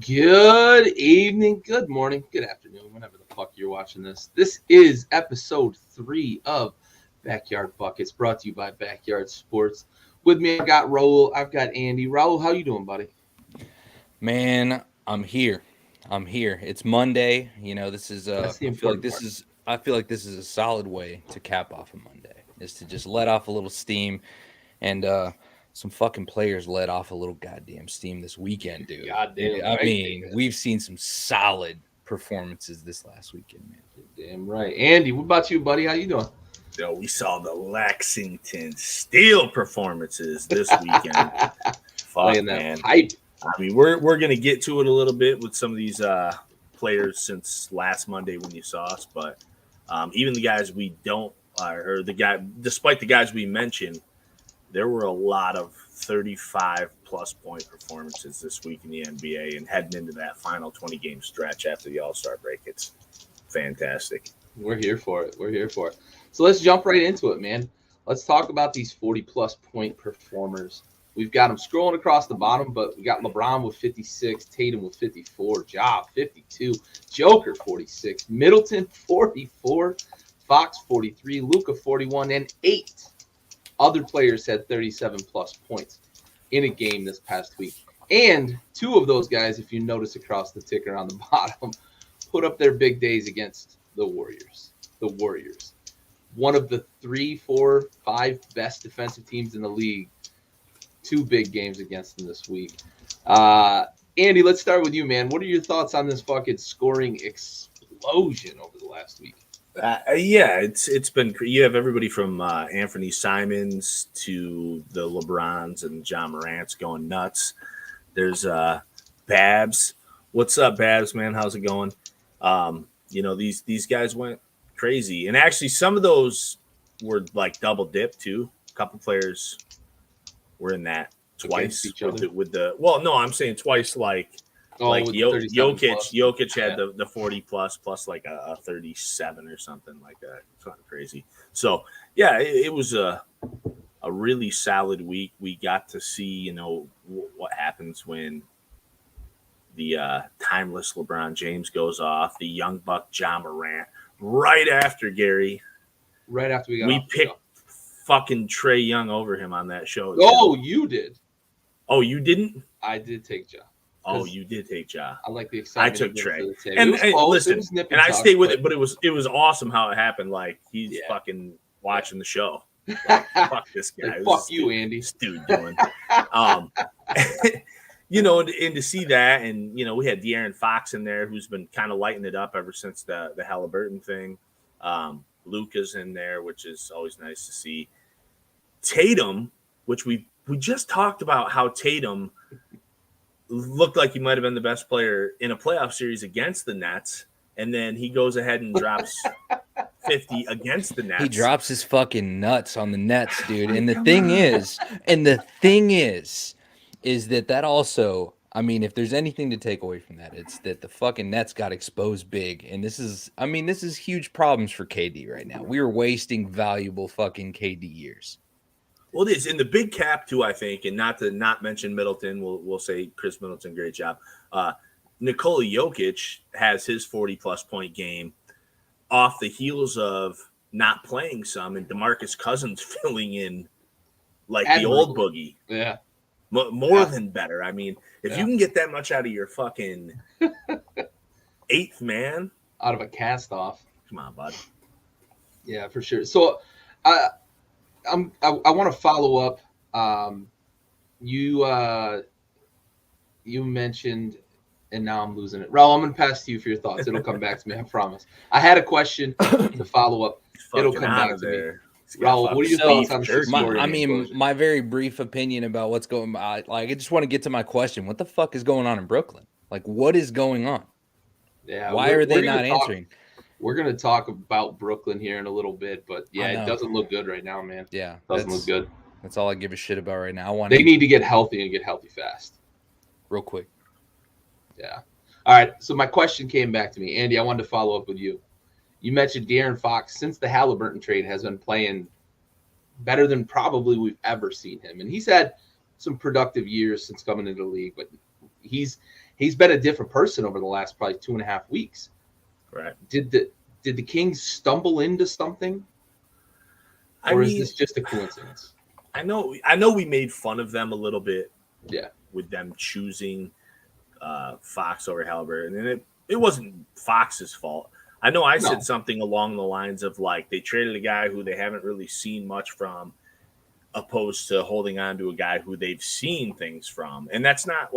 Good evening, good morning, good afternoon, whenever the fuck you're watching this. This is episode 3 of Backyard Buckets, brought to you by Backyard Sports. With me, I've got Raul, I've got Andy. Raul, how you doing, buddy? Man, I'm here. It's Monday. That's the I feel like important this part. is I feel like this is a solid way to cap off a Monday. Is to just let off a little steam, and some fucking players let off a little goddamn steam this weekend, dude. Goddamn I right mean, they did. we've seen some solid performances this last weekend, man. Damn right. Andy, what about you, buddy? How you doing? Yo, we saw the Lexington Steel performances this weekend. Fuck, Laying that man. pipe. I mean, we're gonna get to it a little bit with some of these players since last Monday when you saw us, but even the guys we don't, or the guy, despite the guys we mentioned, there were a lot of 35 plus point performances this week in the NBA, and heading into that final 20 game stretch after the All-Star break, it's fantastic. We're here for it. So let's jump right into it, man. Let's talk about these 40-plus point performers. We've got them scrolling across the bottom, but we got LeBron with 56, Tatum with 54, Ja 52, Joker 46, Middleton 44, Fox 43, Luka 41, and 8 other players had 37-plus points in a game this past week. And 2 of those guys, if you notice across the ticker on the bottom, put up their big days against the Warriors. One of the 3, 4, 5 best defensive teams in the league. 2 big games against them this week. Andy, let's start with you, man. What are your thoughts on this fucking scoring explosion over the last week? Yeah, it's been. You have everybody from Anthony Simons to the LeBrons and John Morant's going nuts. There's Babs. What's up, Babs, man? How's it going? These guys went crazy, and actually some of those were like double dip too. A couple players were in that twice with the. Well, no, I'm saying twice. Jokic had the 40 plus like a 37 or something like that. It's kind of crazy. So yeah, it was a really solid week. We got to see what happens when the timeless LeBron James goes off, the young buck John Morant right after Gary. Right after we picked fucking Trae Young over him on that show. Oh, you did. Oh, you didn't? I did take Ja. Oh, you did take Ja. I like the excitement. I took Trae. And listen, and I stayed with it, but it was awesome how it happened. Like he's fucking watching the show. Like, fuck this guy. Fuck you, Andy. This dude doing. And to see that, and we had De'Aaron Fox in there, who's been kind of lighting it up ever since the Halliburton thing. Luka's in there, which is always nice to see. Tatum, which we just talked about, how Tatum looked like he might have been the best player in a playoff series against the Nets, and then he goes ahead and drops 50 against the Nets. He drops his fucking nuts on the Nets, dude. And the thing is that also, I mean, if there's anything to take away from that, it's that the fucking Nets got exposed big. And this is huge problems for KD right now. We are wasting valuable fucking KD years. Well, it is in the big cap too, I think, and not to mention Middleton. We'll say Chris Middleton, great job. Nikola Jokic has his 40-plus point game off the heels of not playing some, and DeMarcus Cousins filling in like the old boogie. Yeah. More than better. I mean, if you can get that much out of your fucking 8th man. Out of a cast off. Come on, bud. Yeah, for sure. So I want to follow up you mentioned, and now I'm losing it. Raul, I'm going to pass to you for your thoughts. It'll come back to me, I promise. I had a question to follow up. It'll come back to me. Raul, what are your thoughts on the my very brief opinion about what's going on. Like, I just want to get to my question. What the fuck is going on in Brooklyn? Like, what is going on? Yeah. Why are they not answering? We're going to talk about Brooklyn here in a little bit, but yeah, it doesn't look good right now, man. Yeah. Doesn't look good. That's all I give a shit about right now. They need to get healthy and get healthy fast. Real quick. Yeah. All right. So my question came back to me. Andy, I wanted to follow up with you. You mentioned De'Aaron Fox, since the Halliburton trade, has been playing better than probably we've ever seen him. And he's had some productive years since coming into the league, but he's been a different person over the last probably 2.5 weeks. Right. Did the Kings stumble into something? Or is this just a coincidence? I know we made fun of them a little bit. Yeah. With them choosing Fox over Halliburton. And it wasn't Fox's fault. I know I said something along the lines of like they traded a guy who they haven't really seen much from, opposed to holding on to a guy who they've seen things from. And that's not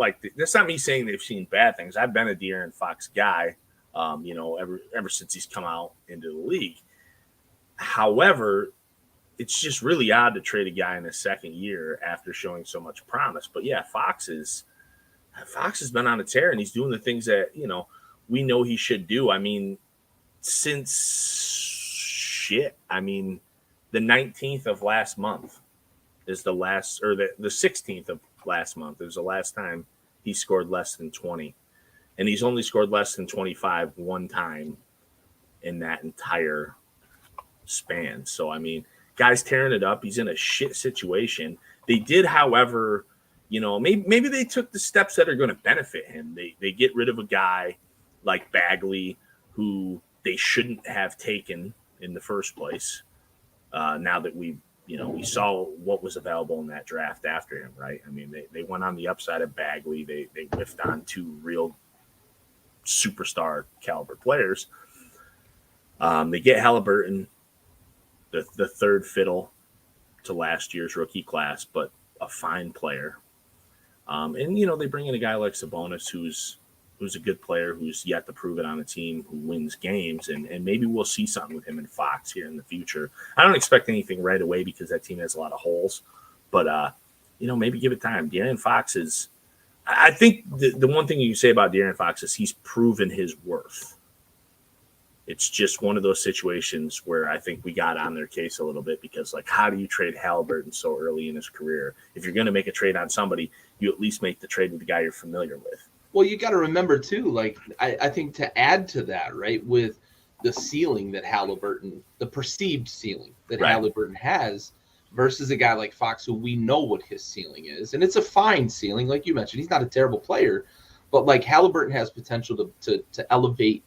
me saying they've seen bad things. I've been a De'Aaron Fox guy, ever since he's come out into the league. However, it's just really odd to trade a guy in his second year after showing so much promise. But yeah, Fox has been on a tear, and he's doing the things that we know he should do. I mean, the 19th of last month is the last, or the 16th of last month is the last time he scored less than 20. And he's only scored less than 25 one time in that entire span. So, I mean, guy's tearing it up. He's in a shit situation. They did, however, maybe they took the steps that are going to benefit him. They get rid of a guy like Bagley, who they shouldn't have taken in the first place. Now that we saw what was available in that draft after him, right? I mean, they went on the upside of Bagley. They whiffed on 2 real superstar caliber players. They get Halliburton, the third fiddle to last year's rookie class, but a fine player. And they bring in a guy like Sabonis, who's a good player, who's yet to prove it on a team who wins games, and maybe we'll see something with him and Fox here in the future. I don't expect anything right away because that team has a lot of holes, but maybe give it time. De'Aaron Fox is, I think the one thing you can say about De'Aaron Fox is he's proven his worth. It's just one of those situations where I think we got on their case a little bit because, like, how do you trade Halliburton so early in his career? If you're going to make a trade on somebody, you at least make the trade with the guy you're familiar with. Well, you got to remember, too, like, I think to add to that, right, with the ceiling that Halliburton, the perceived ceiling that Halliburton has versus a guy like Fox, who we know what his ceiling is. And it's a fine ceiling, like you mentioned. He's not a terrible player, but, like, Halliburton has potential to elevate,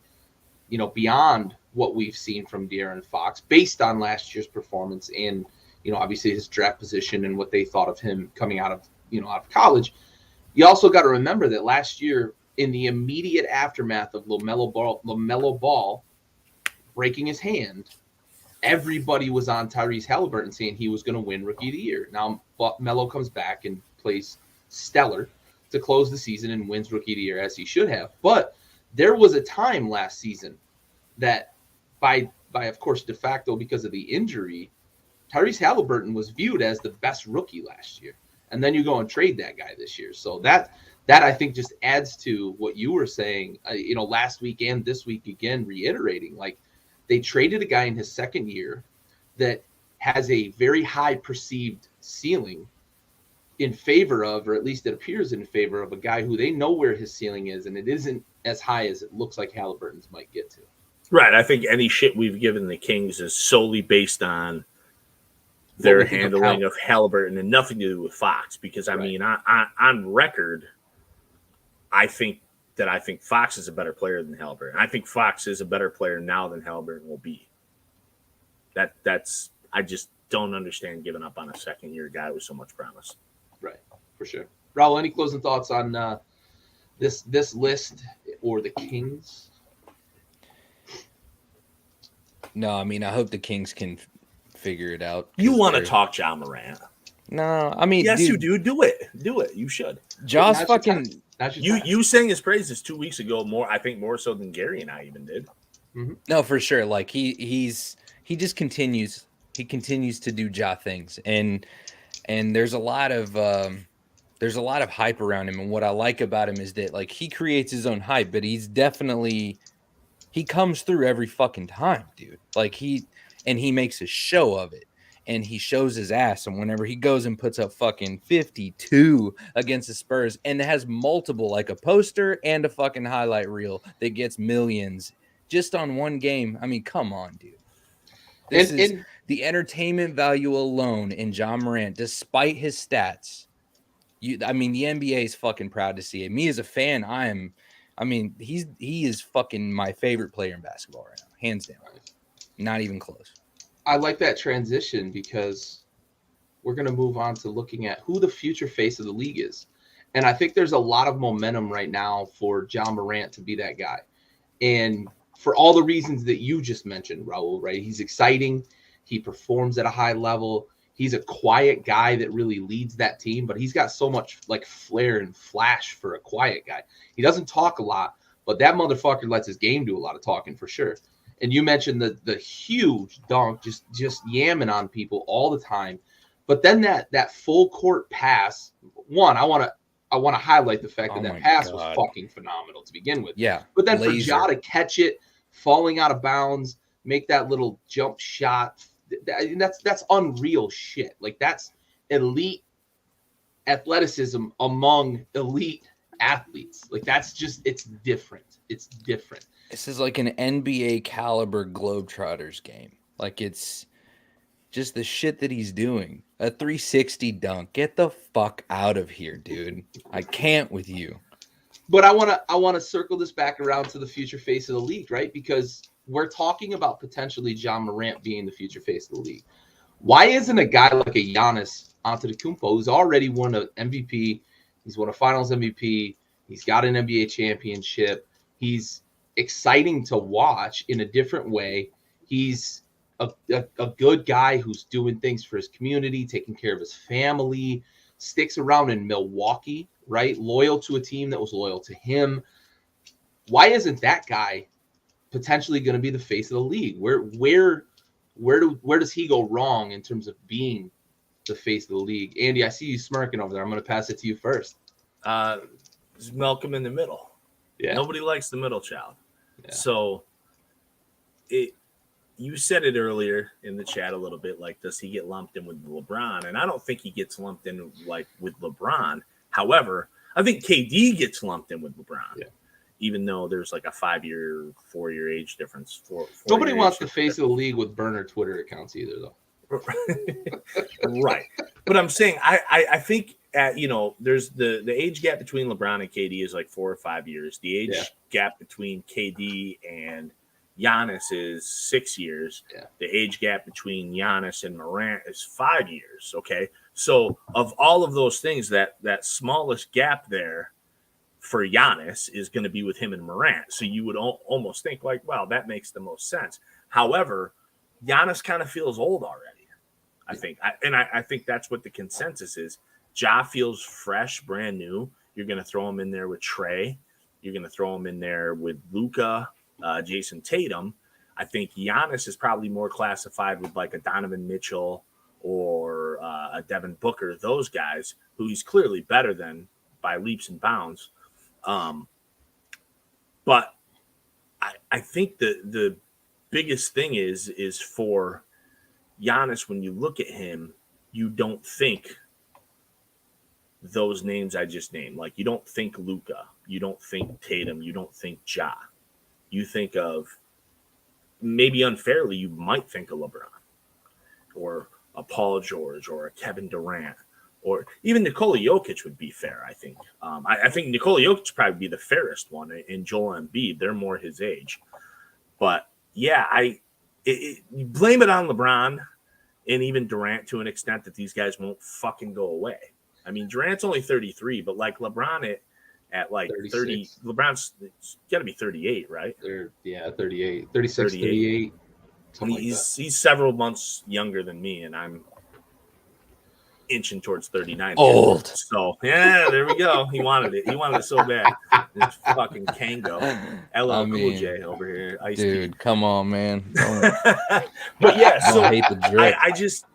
beyond what we've seen from De'Aaron Fox based on last year's performance and, obviously his draft position and what they thought of him coming out of college. You also got to remember that last year, in the immediate aftermath of LaMelo Ball breaking his hand, everybody was on Tyrese Halliburton saying he was going to win Rookie of the Year. Now, Melo comes back and plays stellar to close the season and wins Rookie of the Year, as he should have. But there was a time last season that, by of course, de facto, because of the injury, Tyrese Halliburton was viewed as the best rookie last year. And then you go and trade that guy this year. So that I think just adds to what you were saying, last week and this week again, reiterating, like, they traded a guy in his second year that has a very high perceived ceiling in favor of, or at least it appears in favor of, a guy who they know where his ceiling is, and it isn't as high as it looks like Halliburton's might get to. Right. I think any shit we've given the Kings is solely based on their handling of Halliburton and nothing to do with Fox. Because, I mean, on record, I think Fox is a better player than Halliburton. I think Fox is a better player now than Halliburton will be. I just don't understand giving up on a second-year guy with so much promise. Right, for sure. Raul, any closing thoughts on this list or the Kings? No, I mean, I hope the Kings can figure it out. You want to talk Ja Morant? No, I mean, Yes, dude, you do. Do it. You should. Jaws Now's your fucking. time. Now's your time. You sang his praises 2 weeks ago. I think more so than Gary and I even did. No, for sure. Like he just continues. He continues to do Ja things, and there's a lot of hype around him. And what I like about him is that like he creates his own hype, but he comes through every fucking time, dude. Like he makes a show of it. And he shows his ass. And whenever he goes and puts up fucking 52 against the Spurs and has multiple, like a poster and a fucking highlight reel that gets millions just on one game. I mean, come on, dude. This is the entertainment value alone in Ja Morant, despite his stats. I mean, the NBA is fucking proud to see it. Me as a fan, he is fucking my favorite player in basketball right now, hands down. Not even close. I like that transition because we're going to move on to looking at who the future face of the league is. And I think there's a lot of momentum right now for Ja Morant to be that guy. And for all the reasons that you just mentioned, Raul, right? He's exciting. He performs at a high level. He's a quiet guy that really leads that team, but he's got so much like flair and flash for a quiet guy. He doesn't talk a lot, but that motherfucker lets his game do a lot of talking for sure. And you mentioned the huge dunk, just yamming on people all the time. But then that full court pass, one, I want to highlight the fact that pass was fucking phenomenal to begin with. Yeah. But then for Ja to catch it, falling out of bounds, make that little jump shot, that's unreal shit. Like that's elite athleticism among elite athletes. Like that's just, it's different. It's different. This is like an NBA caliber Globetrotters game. Like it's just the shit that he's doing. A 360 dunk. Get the fuck out of here, dude. I can't with you. But I want to circle this back around to the future face of the league, right? Because we're talking about potentially Ja Morant being the future face of the league. Why isn't a guy like a Giannis Antetokounmpo, who's already won an MVP, he's won a Finals MVP, he's got an NBA championship, he's exciting to watch in a different way. He's a good guy who's doing things for his community, taking care of his family, sticks around in Milwaukee, right? Loyal to a team that was loyal to him. Why isn't that guy potentially going to be the face of the league? Where does he go wrong in terms of being the face of the league? Andy, I see you smirking over there. I'm going to pass it to you first. Just Malcolm in the middle. Yeah. Nobody likes the middle child. Yeah. So you said it earlier in the chat a little bit, like, does he get lumped in with LeBron? And I don't think he gets lumped in like with LeBron. However, I think KD gets lumped in with LeBron, even though there's like a 4-year age difference. Nobody wants the face of the league with burner Twitter accounts either, though. Right. But I'm saying, I think, there's the age gap between LeBron and KD is like 4 or 5 years. The age gap between KD and Giannis is 6 years. Yeah. The age gap between Giannis and Morant is 5 years. Okay. So of all of those things, that smallest gap there for Giannis is going to be with him and Morant. So you would almost think like, well, that makes the most sense. However, Giannis kind of feels old already, I think. I think that's what the consensus is. Ja feels fresh, brand new. You're going to throw him in there with Trey. You're going to throw him in there with Luka, Jason Tatum. I think Giannis is probably more classified with like a Donovan Mitchell or a Devin Booker, those guys who he's clearly better than by leaps and bounds. But I think the biggest thing is for Giannis, when you look at him, you don't think those names I just named. Like, you don't think Luka, you don't think Tatum, you don't think Ja. You think of, maybe unfairly, you might think of LeBron or a Paul George or a Kevin Durant, or even Nikola Jokic would be fair, I think. I think Nikola Jokic would probably be the fairest one, and Joel Embiid. They're more his age. But, yeah, you blame it on LeBron and even Durant to an extent that these guys won't fucking go away. I mean, Durant's only 33, but like LeBron at like 30, LeBron's got to be 38, right? 38, 36, 38. He's several months younger than me, and I'm inching towards 39. Old. So yeah, there we go. He wanted it. He wanted it so bad. It's fucking Kango. LL Cool J over here. Dude, come on, man. But yeah, so hate the drip.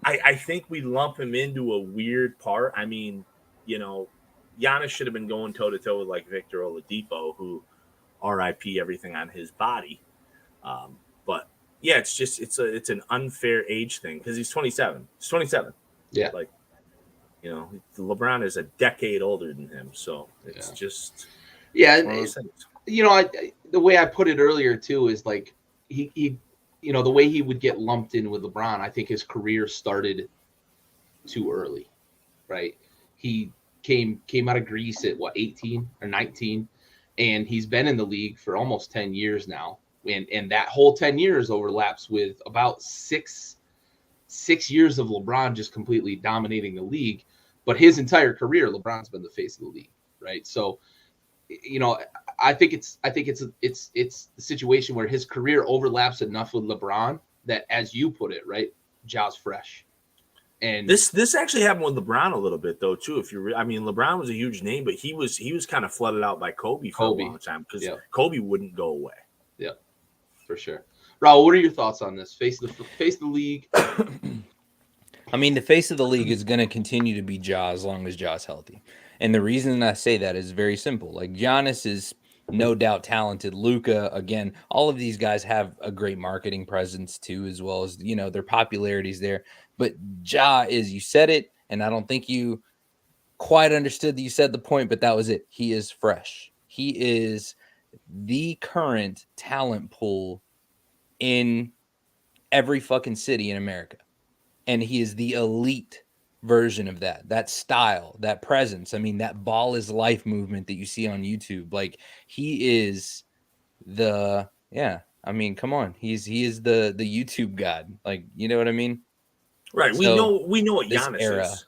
I think we lump him into a weird part. I mean, you know, Giannis should have been going toe to toe with like Victor Oladipo, who RIP everything on his body. But yeah, it's an unfair age thing because he's 27. He's 27. Yeah. Like, you know, LeBron is a decade older than him. So it's just. Yeah. You know, the way I put it earlier, too, is like he, you know, the way he would get lumped in with LeBron, I think his career started too early, right? He came out of Greece at, 18 or 19, and he's been in the league for almost 10 years now. And that whole 10 years overlaps with about six years of LeBron just completely dominating the league. But his entire career, LeBron's been the face of the league, right? So, you know, I think it's the situation where his career overlaps enough with LeBron that, as you put it, right, Ja's fresh. And this actually happened with LeBron a little bit though too. I mean, LeBron was a huge name, but he was kind of flooded out by Kobe for a long time because Kobe wouldn't go away. Yeah, for sure. Raul, what are your thoughts on this? Face of the league. I mean, the face of the league is going to continue to be Ja as long as Ja's healthy. And the reason I say that is very simple. Like, Giannis is no doubt talented. Luka, again, all of these guys have a great marketing presence too, as well as, you know, their popularity's there. But Ja is, you said it, and I don't think you quite understood that you said the point, but that was it. He is fresh. He is the current talent pool in every fucking city in America. And he is the elite version of that style, that presence. I mean, that ball is life movement that you see on YouTube. Like, he is I mean, come on. He is the YouTube god. Like, you know what I mean? Right. So, we know what Giannis is.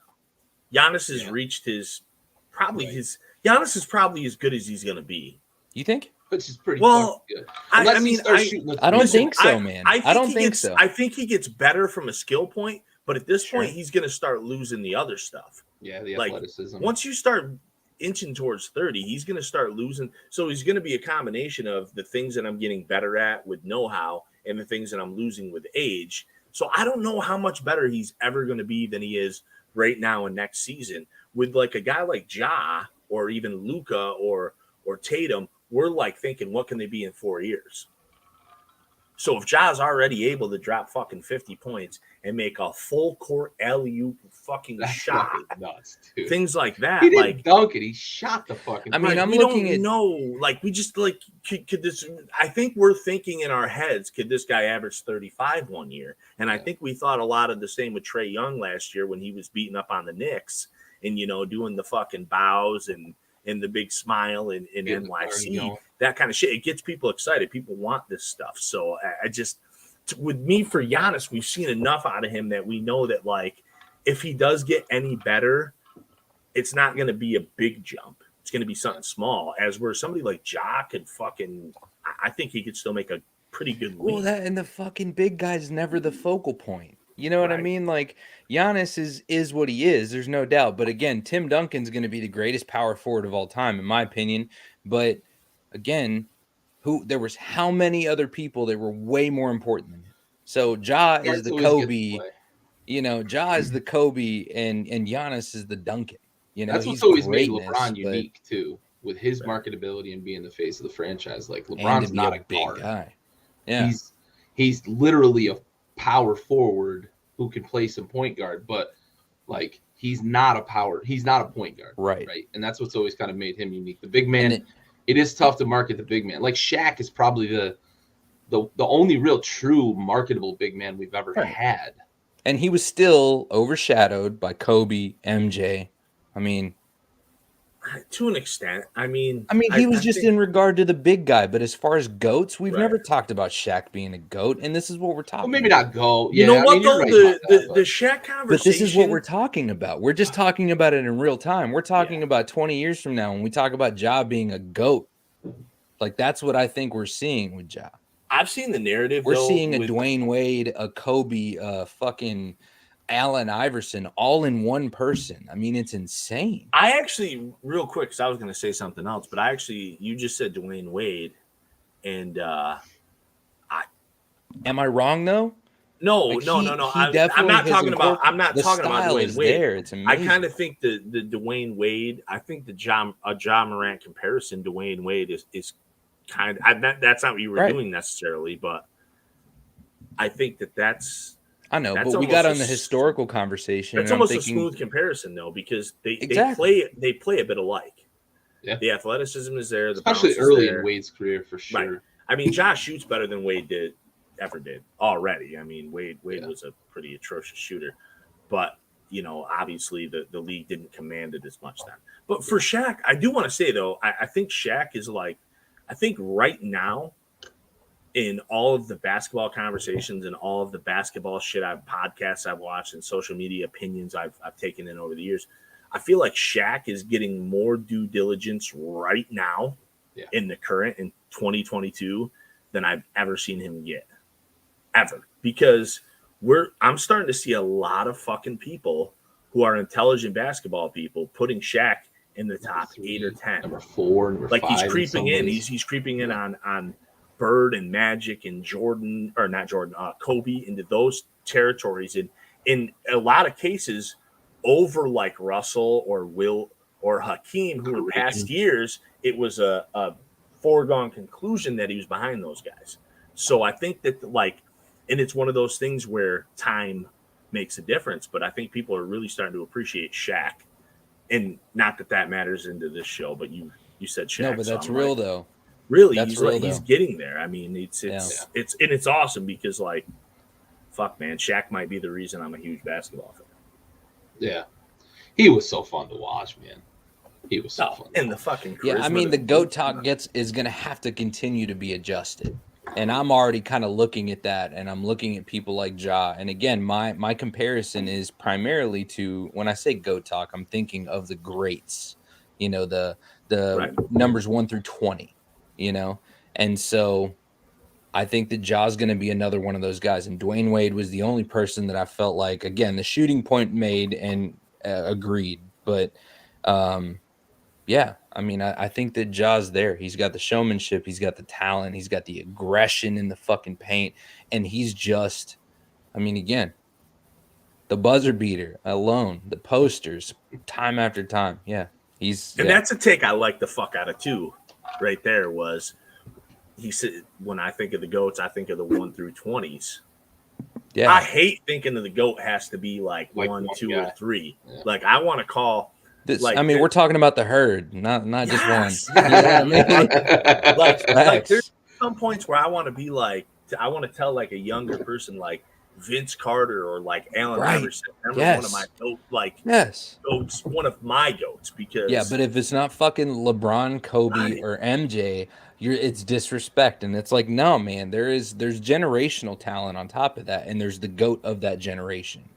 Giannis has reached Giannis is probably as good as he's going to be. You think? Which is pretty good. I don't think so, man. I don't think so. I think he gets better from a skill point, but at this point, he's going to start losing the other stuff. Yeah, the athleticism. Once you start inching towards 30, he's going to start losing. So he's going to be a combination of the things that I'm getting better at with know-how and the things that I'm losing with age. So I don't know how much better he's ever going to be than he is right now and next season. With like a guy like Ja or even Luka or Tatum, we're like thinking, what can they be in 4 years? So if Ja's already able to drop fucking 50 points and make a full court alley-oop fucking shot, nuts, dude. Things like that, he didn't dunk it. He shot the fucking. I mean, I'm looking at like we just like could this? I think we're thinking in our heads, could this guy average 35 1 year? And I think we thought a lot of the same with Trae Young last year when he was beating up on the Knicks and doing the fucking bows and the big smile in NYC, that kind of shit. It gets people excited. People want this stuff. So I just, with me for Giannis, we've seen enough out of him that we know that, like, if he does get any better, it's not going to be a big jump. It's going to be something small. As where somebody like Ja could fucking, I think he could still make a pretty good leap. Well, that and the fucking big guy's never the focal point. You know what I mean? Like, Giannis is what he is. There's no doubt. But again, Tim Duncan's going to be the greatest power forward of all time, in my opinion. But again, there was how many other people that were way more important than him? So Ja is the Kobe. Ja is the Kobe, and Giannis is the Duncan. That's what's always made LeBron unique too, with his marketability and being the face of the franchise. Like, LeBron's not a big guy. Yeah, he's literally a power forward who can play some point guard, but like he's not a point guard, right? And that's what's always kind of made him unique. The big man, it is tough to market the big man. Like, Shaq is probably the only real true marketable big man we've ever had, and he was still overshadowed by Kobe, MJ. I mean, to an extent. I mean, he was just in regard to the big guy, but as far as GOATs, we've never talked about Shaq being a GOAT, and this is what we're talking about. Maybe not GOAT. Yeah, you know what, though? The Shaq conversation. But this is what we're talking about. We're just talking about it in real time. We're talking about 20 years from now when we talk about Ja being a GOAT. Like, that's what I think we're seeing with Ja. I've seen the narrative. We're seeing a Dwayne Wade, a Kobe, fucking Allen Iverson all in one person. I mean, it's insane. I actually, real quick, because I was going to say something else, but you just said Dwayne Wade, and Am I wrong though? no. He I'm definitely not has talking about. I'm incorporated- not the talking about style Dwayne is Wade. there. It's I amazing. kind of think the Dwayne Wade. I think the Ja Morant comparison, Dwayne Wade is kind of. That's not what you were Right. doing necessarily, but I think that's. I know, That's but we got almost on the a- historical conversation. That's And I'm almost thinking, a smooth comparison though, because Exactly. they play a bit alike. Yeah. The athleticism is there, the Especially bounce is early there. in Wade's career, for sure. Right. I mean, Josh shoots better than Wade ever did already. I mean, Wade Yeah. was a pretty atrocious shooter, but obviously the league didn't command it as much then. But for Shaq, I do want to say though, I think Shaq is I think right now, in all of the basketball conversations and all of the basketball shit podcasts I've watched and social media opinions I've taken in over the years, I feel like Shaq is getting more due diligence right now in the current in 2022 than I've ever seen him get. Ever. Because I'm starting to see a lot of fucking people who are intelligent basketball people putting Shaq in the top 8 or 10. Number 4, number 5. He's creeping in. He's creeping in on Bird and Magic and Jordan, or not Jordan, Kobe, into those territories. And in a lot of cases, over like Russell or Will or Hakeem, who in past years, it was a foregone conclusion that he was behind those guys. So I think that and it's one of those things where time makes a difference, but I think people are really starting to appreciate Shaq. And not that matters into this show, but you said Shaq. No, but that's real though. Really, That's he's getting there. I mean, it's awesome because fuck man, Shaq might be the reason I'm a huge basketball fan. Yeah. He was so fun to watch, man. He was so fun. And the fucking charisma. Yeah, I mean, the GOAT talk is going to have to continue to be adjusted. And I'm already kind of looking at that, and I'm looking at people like Ja. And again, my comparison is primarily to, when I say GOAT talk, I'm thinking of the greats, the Right. numbers 1 through 20, And so I think that Ja's going to be another one of those guys. And Dwayne Wade was the only person that I felt like, again, the shooting point made and agreed. But yeah, I mean, I think that Ja's there. He's got the showmanship. He's got the talent. He's got the aggression in the fucking paint. And he's just, I mean, again, the buzzer beater alone, the posters, time after time. Yeah, that's a take I like the fuck out of too. Right there was, he said, when I think of the GOATs, I think of the 1 through 20s. Yeah, I hate thinking of the GOAT has to be like 1, 2, or 3. Yeah. Like I want to call. This, I mean, we're talking about the herd, not yes. just one. You know what I mean? like there's some points where I want to be like, I want to tell like a younger person like Vince Carter or like Allen Iverson. One of my goats, one of my goats, because but if it's not fucking LeBron, Kobe, or MJ, it's disrespect. And it's like, no, man, there's generational talent on top of that, and there's the GOAT of that generation.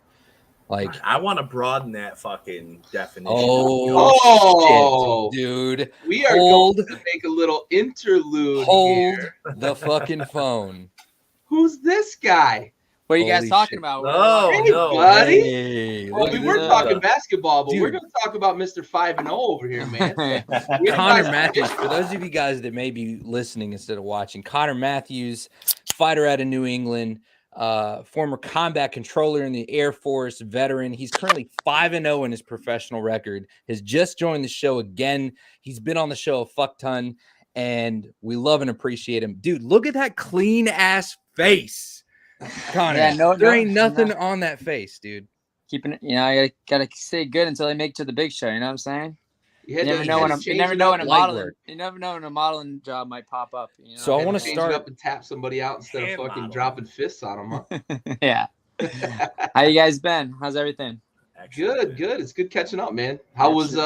Like, I want to broaden that fucking definition. Oh, shit, dude. We are going to make a little interlude here. The fucking phone. Who's this guy? What are you guys talking about? Hey, no, buddy. Hey, we were talking basketball, but we're going to talk about Mr. 5-0 over here, man. Connor Matthews. For those of you guys that may be listening instead of watching, Connor Matthews, fighter out of New England, former combat controller in the Air Force, veteran. He's currently 5-0 in his professional record. Has just joined the show again. He's been on the show a fuck ton, and we love and appreciate him. Dude, look at that clean ass face. Connor, there ain't nothing on that face, dude. Keeping it, I gotta stay good until I make it to the big show. You know what I'm saying? You never know when a modeling job might pop up. So I want to start up and tap somebody out instead of fucking dropping fists on them. Huh? Yeah. How you guys been? How's everything? Good. It's good catching up, man. How was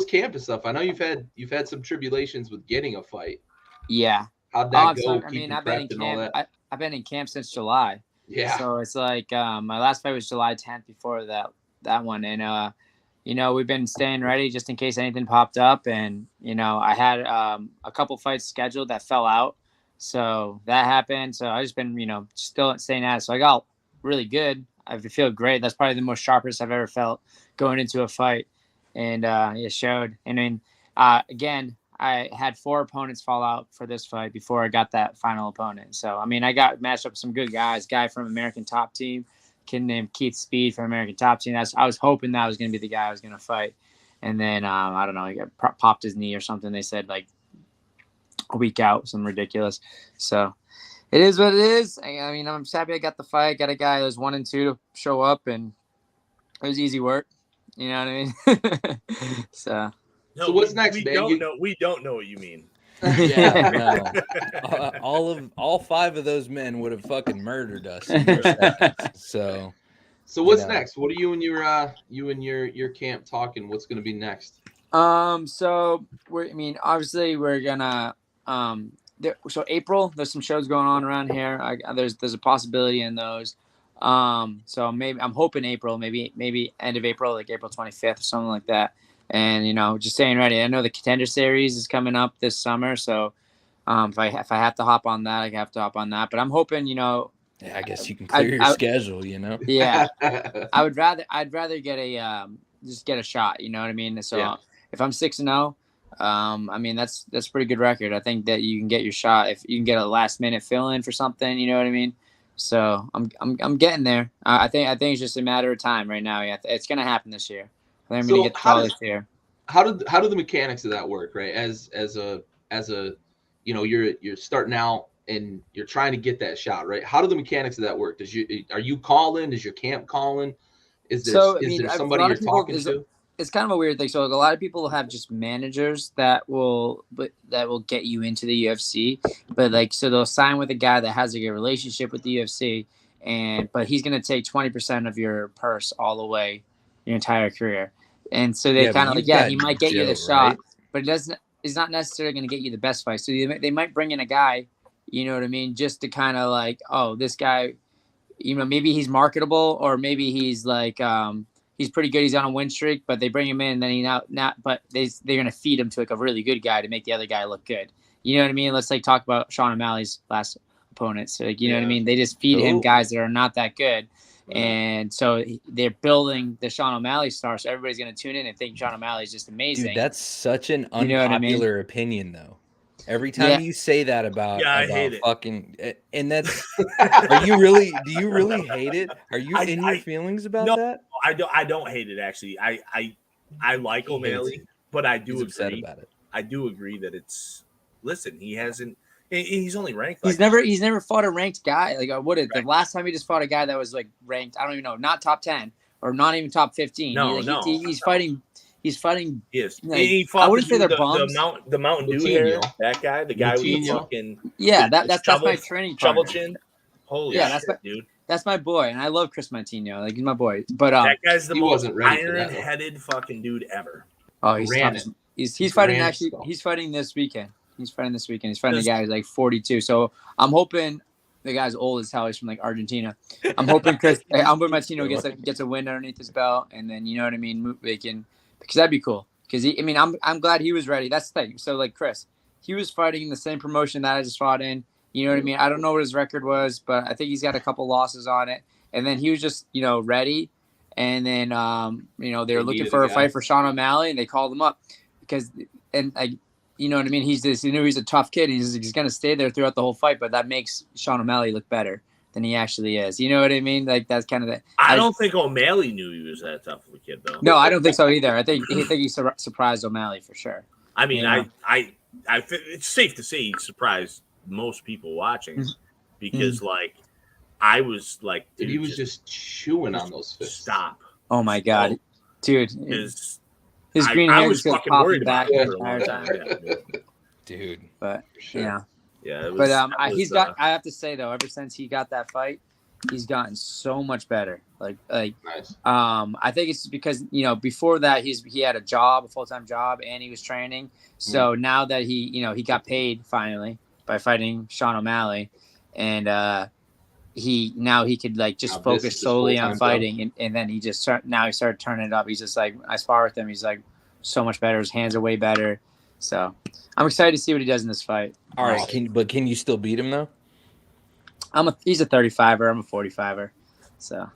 camp and stuff? I know you've had some tribulations with getting a fight. Yeah. How'd that go? I mean, I've been in camp. I've been in camp since July. Yeah. So it's like my last fight was July 10th before that one, and we've been staying ready just in case anything popped up, and I had a couple fights scheduled that fell out, so that happened. So I just been still staying at it. So I got really good. I feel great. That's probably the most sharpest I've ever felt going into a fight, and it showed. And I mean, again, I had 4 opponents fall out for this fight before I got that final opponent. So I mean, I got matched up with some good guys. Guy from American Top Team, kid named Keith Speed from American Top Team. I was hoping that was going to be the guy I was going to fight, and then I don't know, he got popped his knee or something. They said like a week out, something ridiculous. So it is what it is. I mean, I'm just happy I got the fight. Got a guy that was 1 and 2 to show up, and it was easy work. You know what I mean? So. No, so what's next, we man? We don't know what you mean. Yeah, no. All 5 of those men would have fucking murdered us in 4 seconds. So what's next? What are you and your camp talking? What's going to be next? So obviously we're gonna so April, there's some shows going on around here. There's a possibility in those. So maybe I'm hoping April, maybe end of April, like April 25th or something like that. And just staying ready. I know the Contender Series is coming up this summer, so if I have to hop on that, I have to hop on that. But I'm hoping, yeah, I guess you can clear your schedule. Yeah, I'd rather get a just get a shot. You know what I mean? So if I'm 6-0, I mean that's a pretty good record. I think that you can get your shot if you can get a last minute fill in for something. You know what I mean? So I'm getting there. I think it's just a matter of time right now. Yeah, it's gonna happen this year. I'm going to get the call this year. How do the mechanics of that work, right? As a you're starting out and you're trying to get that shot, right? How do the mechanics of that work? Are you calling? Is your camp calling? Is there somebody you're talking to? It's kind of a weird thing. So a lot of people have just managers that will get you into the UFC, but so they'll sign with a guy that has a good relationship with the UFC, but he's going to take 20% of your purse all the way your entire career. And so they kind of he might get you the shot, but it's not necessarily going to get you the best fight. So they might bring in a guy, you know what I mean, just to kind of this guy, maybe he's marketable, or maybe he's he's pretty good. He's on a win streak, but they bring him in, and then but they're going to feed him to a really good guy to make the other guy look good. You know what I mean? Let's talk about Sean O'Malley's last opponents. So, you know what I mean? They just feed him guys that are not that good. And so they're building the Sean O'Malley star, so everybody's going to tune in and think Sean O'Malley is just amazing. Dude, that's such an unpopular opinion, though. Every time you say that about I hate it. Fucking, and that's, do you really hate it? Are you in your feelings about that? I don't hate it, actually. I like O'Malley, but I do agree about it. I do agree that he's only ranked. He's never fought a ranked guy. The last time he just fought a guy that was ranked, I don't even know, not top 10 or not even top 15. He's fighting. Yes, he fought. I wouldn't say they're bums. The Mountain Dew hair, that guy, the guy with the fucking that's my training partner. Shovel chin. Holy shit, dude. That's my boy, and I love Chris Montino. He's my boy. But that guy's the most iron-headed fucking dude ever. Oh, he's tough. He's fighting actually. He's fighting this weekend. He's fighting a guy who's 42. So I'm hoping the guy's old as hell. He's from Argentina. I'm hoping Martino gets a win underneath his belt, and then you know what I mean. Because that'd be cool. Because I'm glad he was ready. That's the thing. So Chris, he was fighting in the same promotion that I just fought in. You know what I mean? I don't know what his record was, but I think he's got a couple losses on it. And then he was just ready. And then they were looking for a fight for Sean O'Malley, and they called him up you know what I mean? He knew he's a tough kid. He's going to stay there throughout the whole fight, but that makes Sean O'Malley look better than he actually is. You know what I mean? That's kind of the. I don't think O'Malley knew he was that tough of a kid, though. No, I don't think so either. I think he surprised O'Malley for sure. I mean, it's safe to say he surprised most people watching because, I was dude, he was just chewing on those fists. Stop. Oh my god, dude. His green hair was fucking worried back the entire time. Dude. But yeah. Yeah. I have to say though, ever since he got that fight, he's gotten so much better. Nice. I think it's because before that he had a full-time job, and he was training. So now that he got paid finally by fighting Sean O'Malley, and he could just focus solely on fighting, and then he started turning it up. He's just I spar with him, he's so much better. His hands are way better. So I'm excited to see what he does in this fight. All right, can you still beat him though? He's a 35er. I'm a 45er. So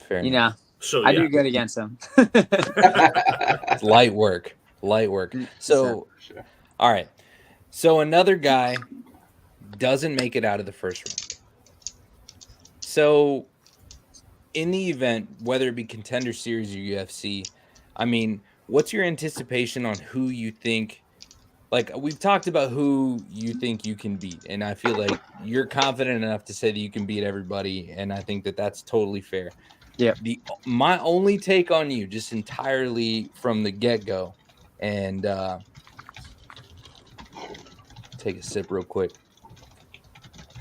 Fair you enough. know, So I yeah, do good against him. It's light work. So, Sure. all right. So another guy doesn't make it out of the first round. So in the event, whether it be Contender Series or UFC, I mean, what's your anticipation on who you think? Like we've talked about who you think you can beat, and I feel like you're confident enough to say that you can beat everybody, and I think that that's totally fair. Yeah. My only take on you, just entirely from the get go, and take a sip real quick.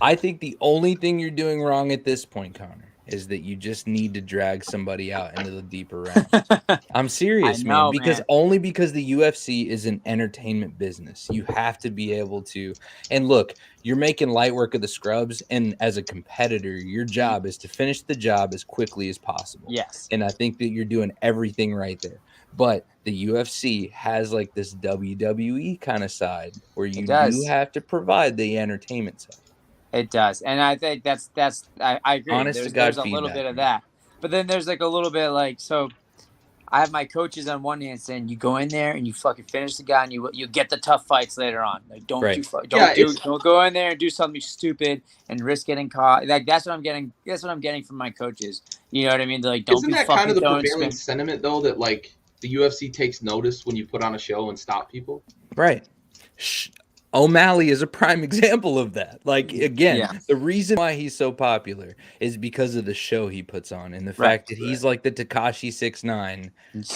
I think the only thing you're doing wrong at this point, Connor, is that you just need to drag somebody out into the deeper rounds. I'm serious, man, know, because man. only because the UFC is an entertainment business. You have to be able to. And look, you're making light work of the scrubs, and as a competitor, your job is to finish the job as quickly as possible. Yes. And I think that you're doing everything right there. But the UFC has like this WWE kind of side where you do does. have to provide the entertainment side. It does, and I think that's I agree. Honest to God There's a little feedback, bit of man. that, but then there's like a little bit like so. I have my coaches on one hand saying you go in there and you fucking finish the guy and you get the tough fights later on. Like don't Right. don't go in there and do something stupid and risk getting caught. Like that's what I'm getting. That's what I'm getting from my coaches. You know what I mean? They're like don't Isn't be that fucking kind of the throwing prevailing spin. sentiment, though, that like the UFC takes notice when you put on a show and stop people? Right. O'Malley is a prime example of that. Like again, Yeah. the reason why he's so popular is because of the show he puts on and the Right. fact that he's like the Tekashi 6ix9ine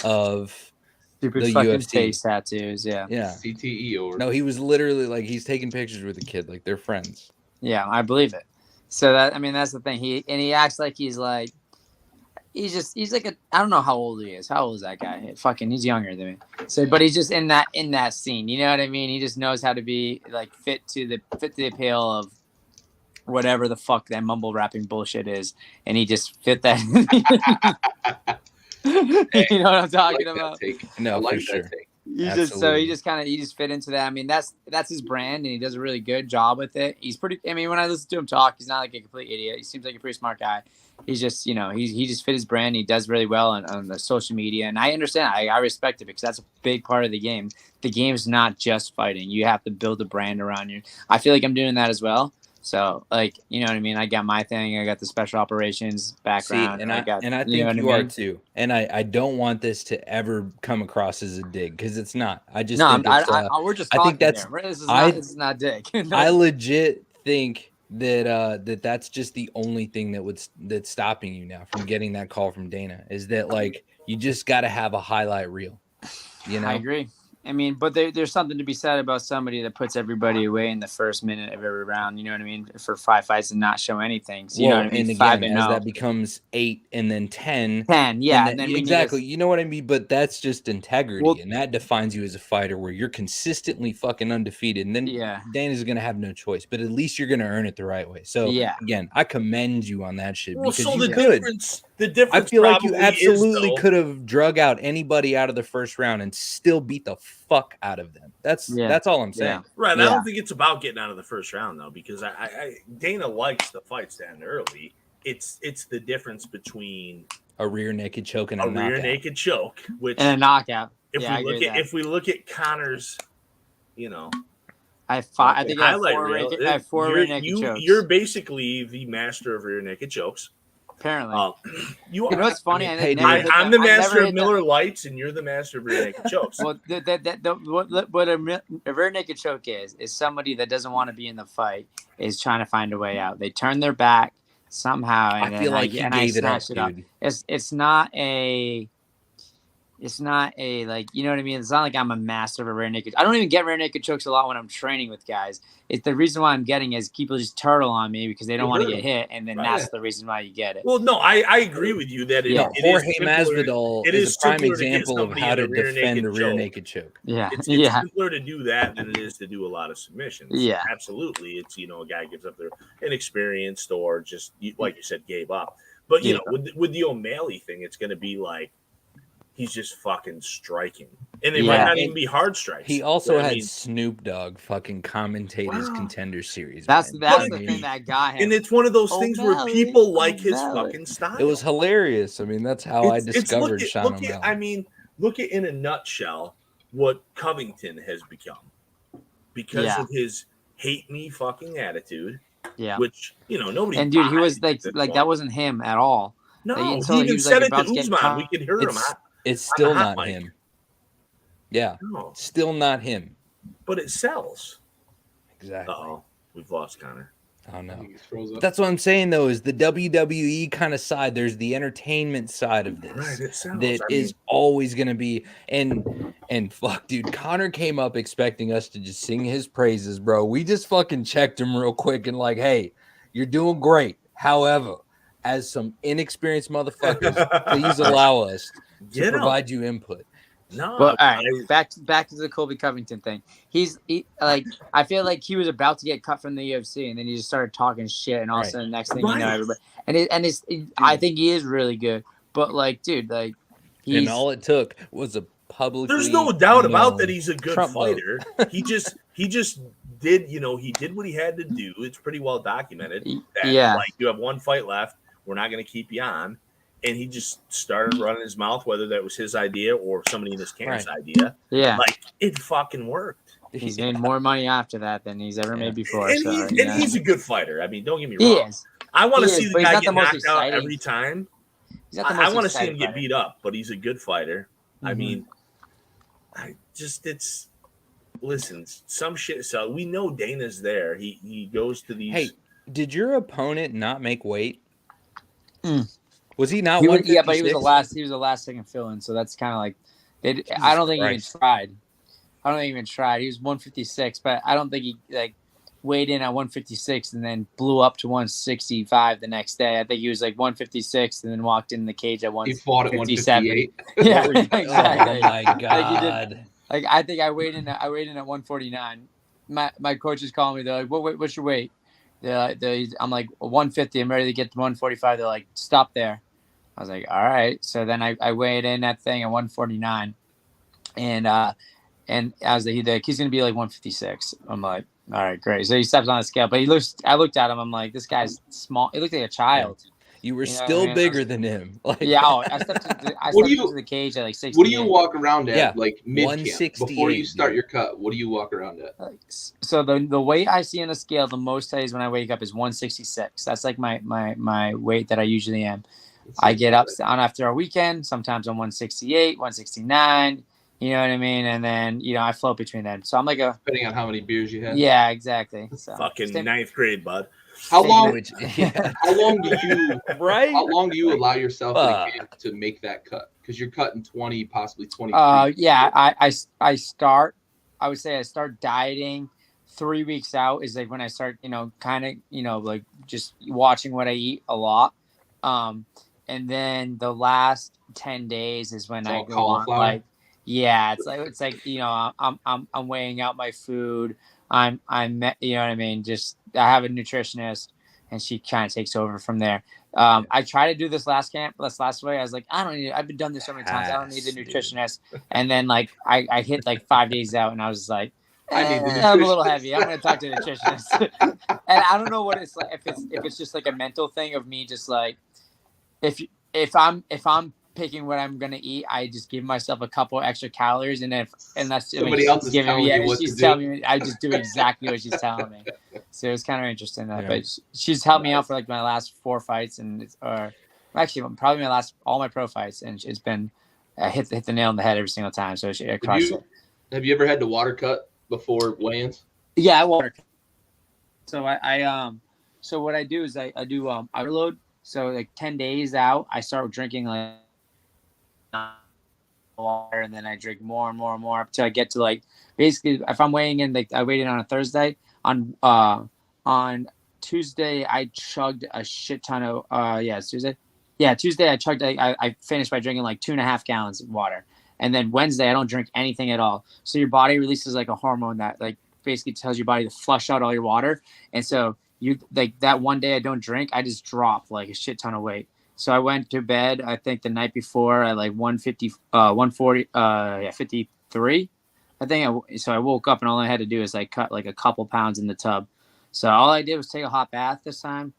of Stupid the fucking UFC. face tattoos. Yeah. Yeah. CTE or No, he was literally like he's taking pictures with a kid, like they're friends. Yeah, I believe it. So that I mean that's the thing. He acts like he's like he's like I don't know how old he is. How old is that guy? Fucking he's younger than me. So but he's just in that scene. You know what I mean? He just knows how to be like fit to the appeal of whatever the fuck that mumble rapping bullshit is, and he just fit that. You know what I'm talking about? No, I like for that sure. take. Absolutely. He just fit into that. I mean, that's his brand, and he does a really good job with it. He's pretty. I mean, when I listen to him talk, he's not like a complete idiot. He seems like a pretty smart guy. He's just, he just fit his brand. He does really well on the social media, and I understand. I respect it because that's a big part of the game. The game's not just fighting. You have to build a brand around you. I feel like I'm doing that as well. So, like, you know what I mean? I got my thing. I got the special operations background. See, and I think you know you what I are mean? too. And I don't want this to ever come across as a dig because it's not. I just No, think it's, we're just I talking think that's here. This I is not dick. I legit think that that's just the only thing that's stopping you now from getting that call from Dana is that like you just got to have a highlight reel. You know, I agree. I mean, but there's something to be said about somebody that puts everybody away in the first minute of every round. You know what I mean? For 5 fights and not show anything. So you know what I mean? And 5 again, as that becomes 8 and then 10, 10, yeah, and then we exactly. You know what I mean? But that's just integrity, Well- and that defines you as a fighter, where you're consistently fucking undefeated. And then Yeah. Dana's gonna have no choice, but at least you're gonna earn it the right way. So Yeah. again, I commend you on that shit well, because so you the could. difference. I feel like you probably absolutely is, though, could have drug out anybody out of the first round and still beat the fuck out of them. That's all I'm saying. Right. Yeah. I don't think it's about getting out of the first round though, because I Dana likes the fights to end early. It's the difference between A rear naked choke and a a rear knockout. naked choke, which and a knockout. if Yeah, I agree with that. if we look at Connor's, I think I have highlight 4 reel, I have 4 rear naked chokes. you're basically the master of rear naked chokes. Apparently. You You know what's funny? I I mean, never hey, hit I'm that- the I never master of hit that. Miller Lights, and you're the master of rear naked chokes. Well, what a rear naked choke is somebody that doesn't want to be in the fight is trying to find a way out. They turn their back somehow, and I feel like he gave it up, snatch it up. dude. It's not a like, you know what I mean? It's not like I'm a master of a rear naked. I don't even get rear naked chokes a lot when I'm training with guys. It's the reason why I'm getting is people just turtle on me because they don't want to get hit, and then that's the reason why you get it. Well, no, I agree with you that No, it Jorge is simpler- Masvidal it is a prime simpler to get example of somebody how in to a rear defend naked a rear choke. naked choke. Yeah, It's yeah, simpler to do that than it is to do a lot of submissions. Yeah. Absolutely. It's, a guy gives up their inexperienced or just, like you said, gave up. But, Yeah. with the O'Malley thing, it's going to be like he's just fucking striking. And they might not even be hard strikes. He also I had mean, Snoop Dogg fucking commentate his Wow. Contender Series. That's man. that's I the mean, thing that got him. and it's one of those Oh, things where Melly, people like oh, his Melly. fucking style. it was hilarious. I mean, that's how I discovered Sean look O'Malley. at, I mean, look at in a nutshell what Covington has become because Yeah. of his hate me fucking attitude. Yeah. Which, you know, nobody. And dude, he was buys like at this that point. wasn't him at all. No, Like, he until even he was said like it about to to get Usman. cut. We could hear him. It's on still the hot not mic. him. Yeah, No, still not him. but it sells. Exactly. Uh-oh, we've lost Connor. Oh I no. think he's froze up. That's what I'm saying though, is the WWE kind of side. There's the entertainment side of this Right, it sells. that I is mean, always gonna be and fuck, dude. Connor came up expecting us to just sing his praises, bro. We just fucking checked him real quick and like, hey, you're doing great. However, as some inexperienced motherfuckers, please allow us to Get 'em. provide you input. No, Well, all right, back to the Colby Covington thing. Like I feel like he was about to get cut from the UFC, and then he just started talking shit, and all of a Right. sudden, the next thing you know, Right. everybody I think he is really good, but like, dude, like And all it took was a publicly. there's no doubt about that known he's a good Trump vote. fighter. he just did, he did what he had to do. It's pretty well documented. That, Yeah. like, you have one fight left. We're not going to keep you on. And he just started running his mouth, whether that was his idea or somebody in his camp's idea. Yeah, Like, it fucking worked. he's made more money after that than he's ever made before. And, So, he's a good fighter. I mean, don't get me he wrong. is. I want to He see is, the but he's guy not get the most knocked out exciting. every time. He's not the I most want to see him exciting get fighter. beat up, but he's a good fighter. I Mhm. mean, listen, some shit. So we know Dana's there. He goes to these. Hey, did your opponent not make weight? Mm. Was he not? Yeah, but he was 156? the last second fill-in, so that's kind of like Jesus I don't think Christ. he even tried. I don't think he even tried. He was 156, but I don't think he like weighed in at 156 and then blew up to 165 the next day. I think he was like 156 and then walked in the cage at He fought at 157. 158. Yeah, Oh exactly. my Like, he god. Like I think I weighed in at 149. My coaches call me. They're like, what's your weight? I'm like 150. I'm ready to get to 145. They're like, stop there. I was like, all right. So then I weighed in that thing at 149, and I was like, he's gonna be like 156. I'm like, all right, great. So he steps on the scale, but I looked at him. I'm like, this guy's small. He looked like a child. You were You know what I still mean? bigger than him. Like, Yeah. Oh, I stepped into the cage at like 60. What do you walk around at, Yeah, like mid camp 168, before you start dude. your cut? What do you walk around at? So the weight I see on the scale the most days when I wake up is 166. That's like my weight that I usually am. I get up on after a weekend. Sometimes I'm 168, 169. You know what I mean? And then I float between them. So I'm like Depending on how many beers you have. yeah, exactly. So fucking ninth grade, bud. How long? Yeah. How long do you? Right? How long do you allow yourself in a Fuck. camp to make that cut? Because you're cutting 20, possibly 23. Yeah, I start. I would say I start dieting 3 weeks out is like when I start, kind of, like just watching what I eat a lot. And then the last 10 days is when It's I all go on cauliflower? like, yeah, it's like I'm weighing out my food. I'm you know what I mean. Just I have a nutritionist, and she kind of takes over from there. I try to do this last way. I was like, I don't need. I've been done this so many times. I don't need a nutritionist. And then like I hit like 5 days out, and I was like, I need the I'm a little nutritionist. heavy. I'm gonna talk to a nutritionist. And I don't know what it's like. If it's just like a mental thing of me, just like if I'm picking what I'm gonna eat, I just give myself a couple extra calories, and that's Somebody else is telling you what she's to do. telling me, I just do exactly what she's telling me. So it was kind of interesting that, Yeah. but she's helped me out for like my last 4 fights, and actually probably all my pro fights, and it's been hit the nail on the head every single time. So she crushed it. Have you ever had to water cut before weigh-ins? Yeah, I water. So so what I do is I do overload. So like 10 days out, I start drinking like water, and then I drink more and more and more until I get to like basically if I'm weighing in, like I weighed in on a Thursday. On Tuesday I chugged a shit ton of it's Tuesday. Yeah, Tuesday I chugged I finished by drinking like 2.5 gallons of water. And then Wednesday I don't drink anything at all. So your body releases like a hormone that like basically tells your body to flush out all your water. And so you like that one day I don't drink, I just drop like a shit ton of weight. So I went to bed, I think the night before at like 150, 140, 50, 3. I think so I woke up and all I had to do is like cut like a couple pounds in the tub. So all I did was take a hot bath this time.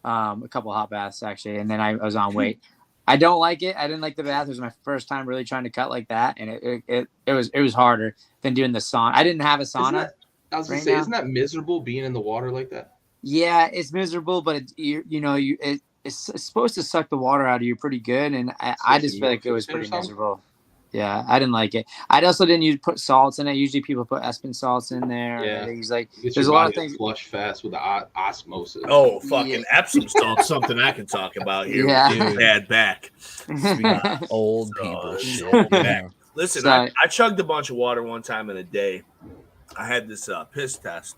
A couple hot baths actually, and then I was on weight. I don't like it. I didn't like the bath. It was my first time really trying to cut like that, and it was harder than doing the sauna. I didn't have a sauna. I was gonna say, isn't that miserable being in the water like that? Yeah, it's miserable, but it's supposed to suck the water out of you pretty good, and I just feel like it was pretty miserable. Yeah, I didn't like it. I also didn't put salts in it. Usually people put Epsom salts in there. Yeah, things like there's a lot of things flush fast with the osmosis. Oh, fucking Epsom salt, something I can talk about here. Yeah. With bad back. Old people. Old back. Listen, I chugged a bunch of water one time in a day. I had this piss test,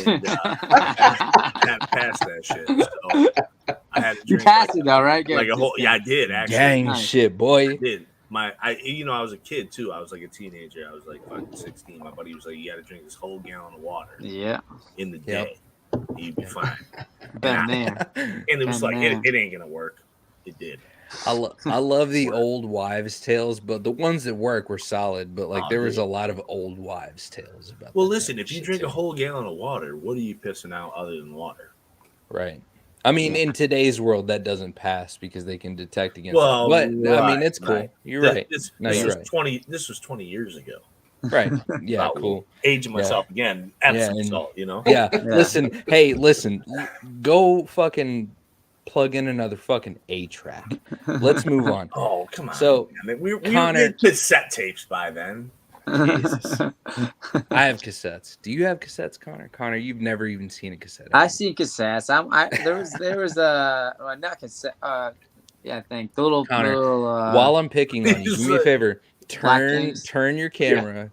and I hadn't passed that shit. So I had to drink. You passed it though, right? Like a whole. Yeah, I did actually. Gang shit, boy. I did. I was a kid too. I was like a teenager. I was like fucking 16. My buddy was like, "You got to drink this whole gallon of water." Yeah. In the day, you'd be fine. Been there. And it was like it ain't gonna work. It did. I love the old wives' tales, but the ones that work were solid. But like there was a lot of old wives' tales about. Well, listen, if you drink a whole gallon of water, what are you pissing out other than water? Right. I mean, in today's world, that doesn't pass because they can detect against. Well, but I mean, it's cool. Right. You're right. This you're was right. 20. This was 20 years ago. Right. Yeah. Cool. Aging myself again. Epsom salt. You know. Yeah. Listen. Hey, listen. Go fucking plug in another fucking 8-track. Let's move on. Oh, come on. So we Connor, had cassette tapes by then. Jesus. I have cassettes. Do you have cassettes, Connor? Connor, you've never even seen a cassette. I've seen cassettes. There was a not cassette. Yeah, I think the little Connor. While I'm picking on you, do me a favor. Turn your camera.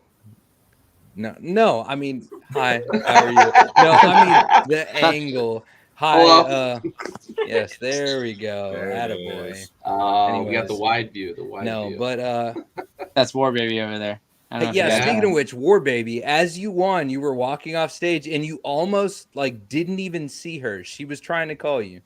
Yeah. No. I mean, hi. How are you? No, I mean the angle. Hi. Yes, there we go. Attaboy. We got the wide view. But that's War Baby over there. Yeah, speaking of which, War Baby, as you won, you were walking off stage and you almost like didn't even see her. She was trying to call you.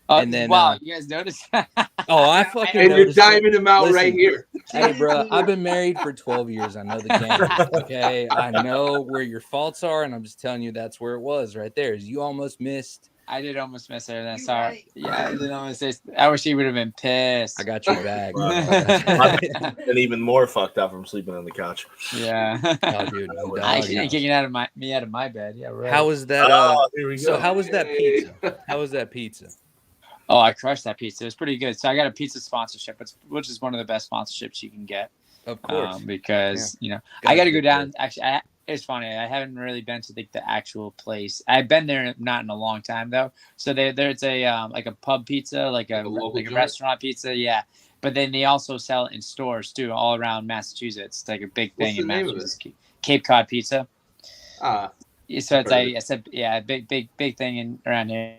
And then wow, you guys noticed that? Oh, I fucking and you're diming him out right here. Hey, bro, I've been married for 12 years. I know the game. Okay, I know where your faults are, and I'm just telling you that's where it was right there. You almost missed. I did almost miss her. That's sorry. Right. Yeah, I did almost miss. I wish she would have been pissed. I got your back. And even more fucked up from sleeping on the couch. Yeah. Oh, dude. I should kicking me out of my bed. Yeah, right. How was that? Here we go. So how was that pizza? How was that pizza? Oh, I crushed that pizza. It was pretty good. So I got a pizza sponsorship, which is one of the best sponsorships you can get. Of course. Because, I got to go down. Actually, it's funny. I haven't really been to the actual place. I've been there not in a long time, though. So there's a like a pub pizza, like a restaurant pizza. Yeah. But then they also sell it in stores, too, all around Massachusetts. It's like a big thing in Massachusetts. Cape Cod Pizza. So it's big thing around here.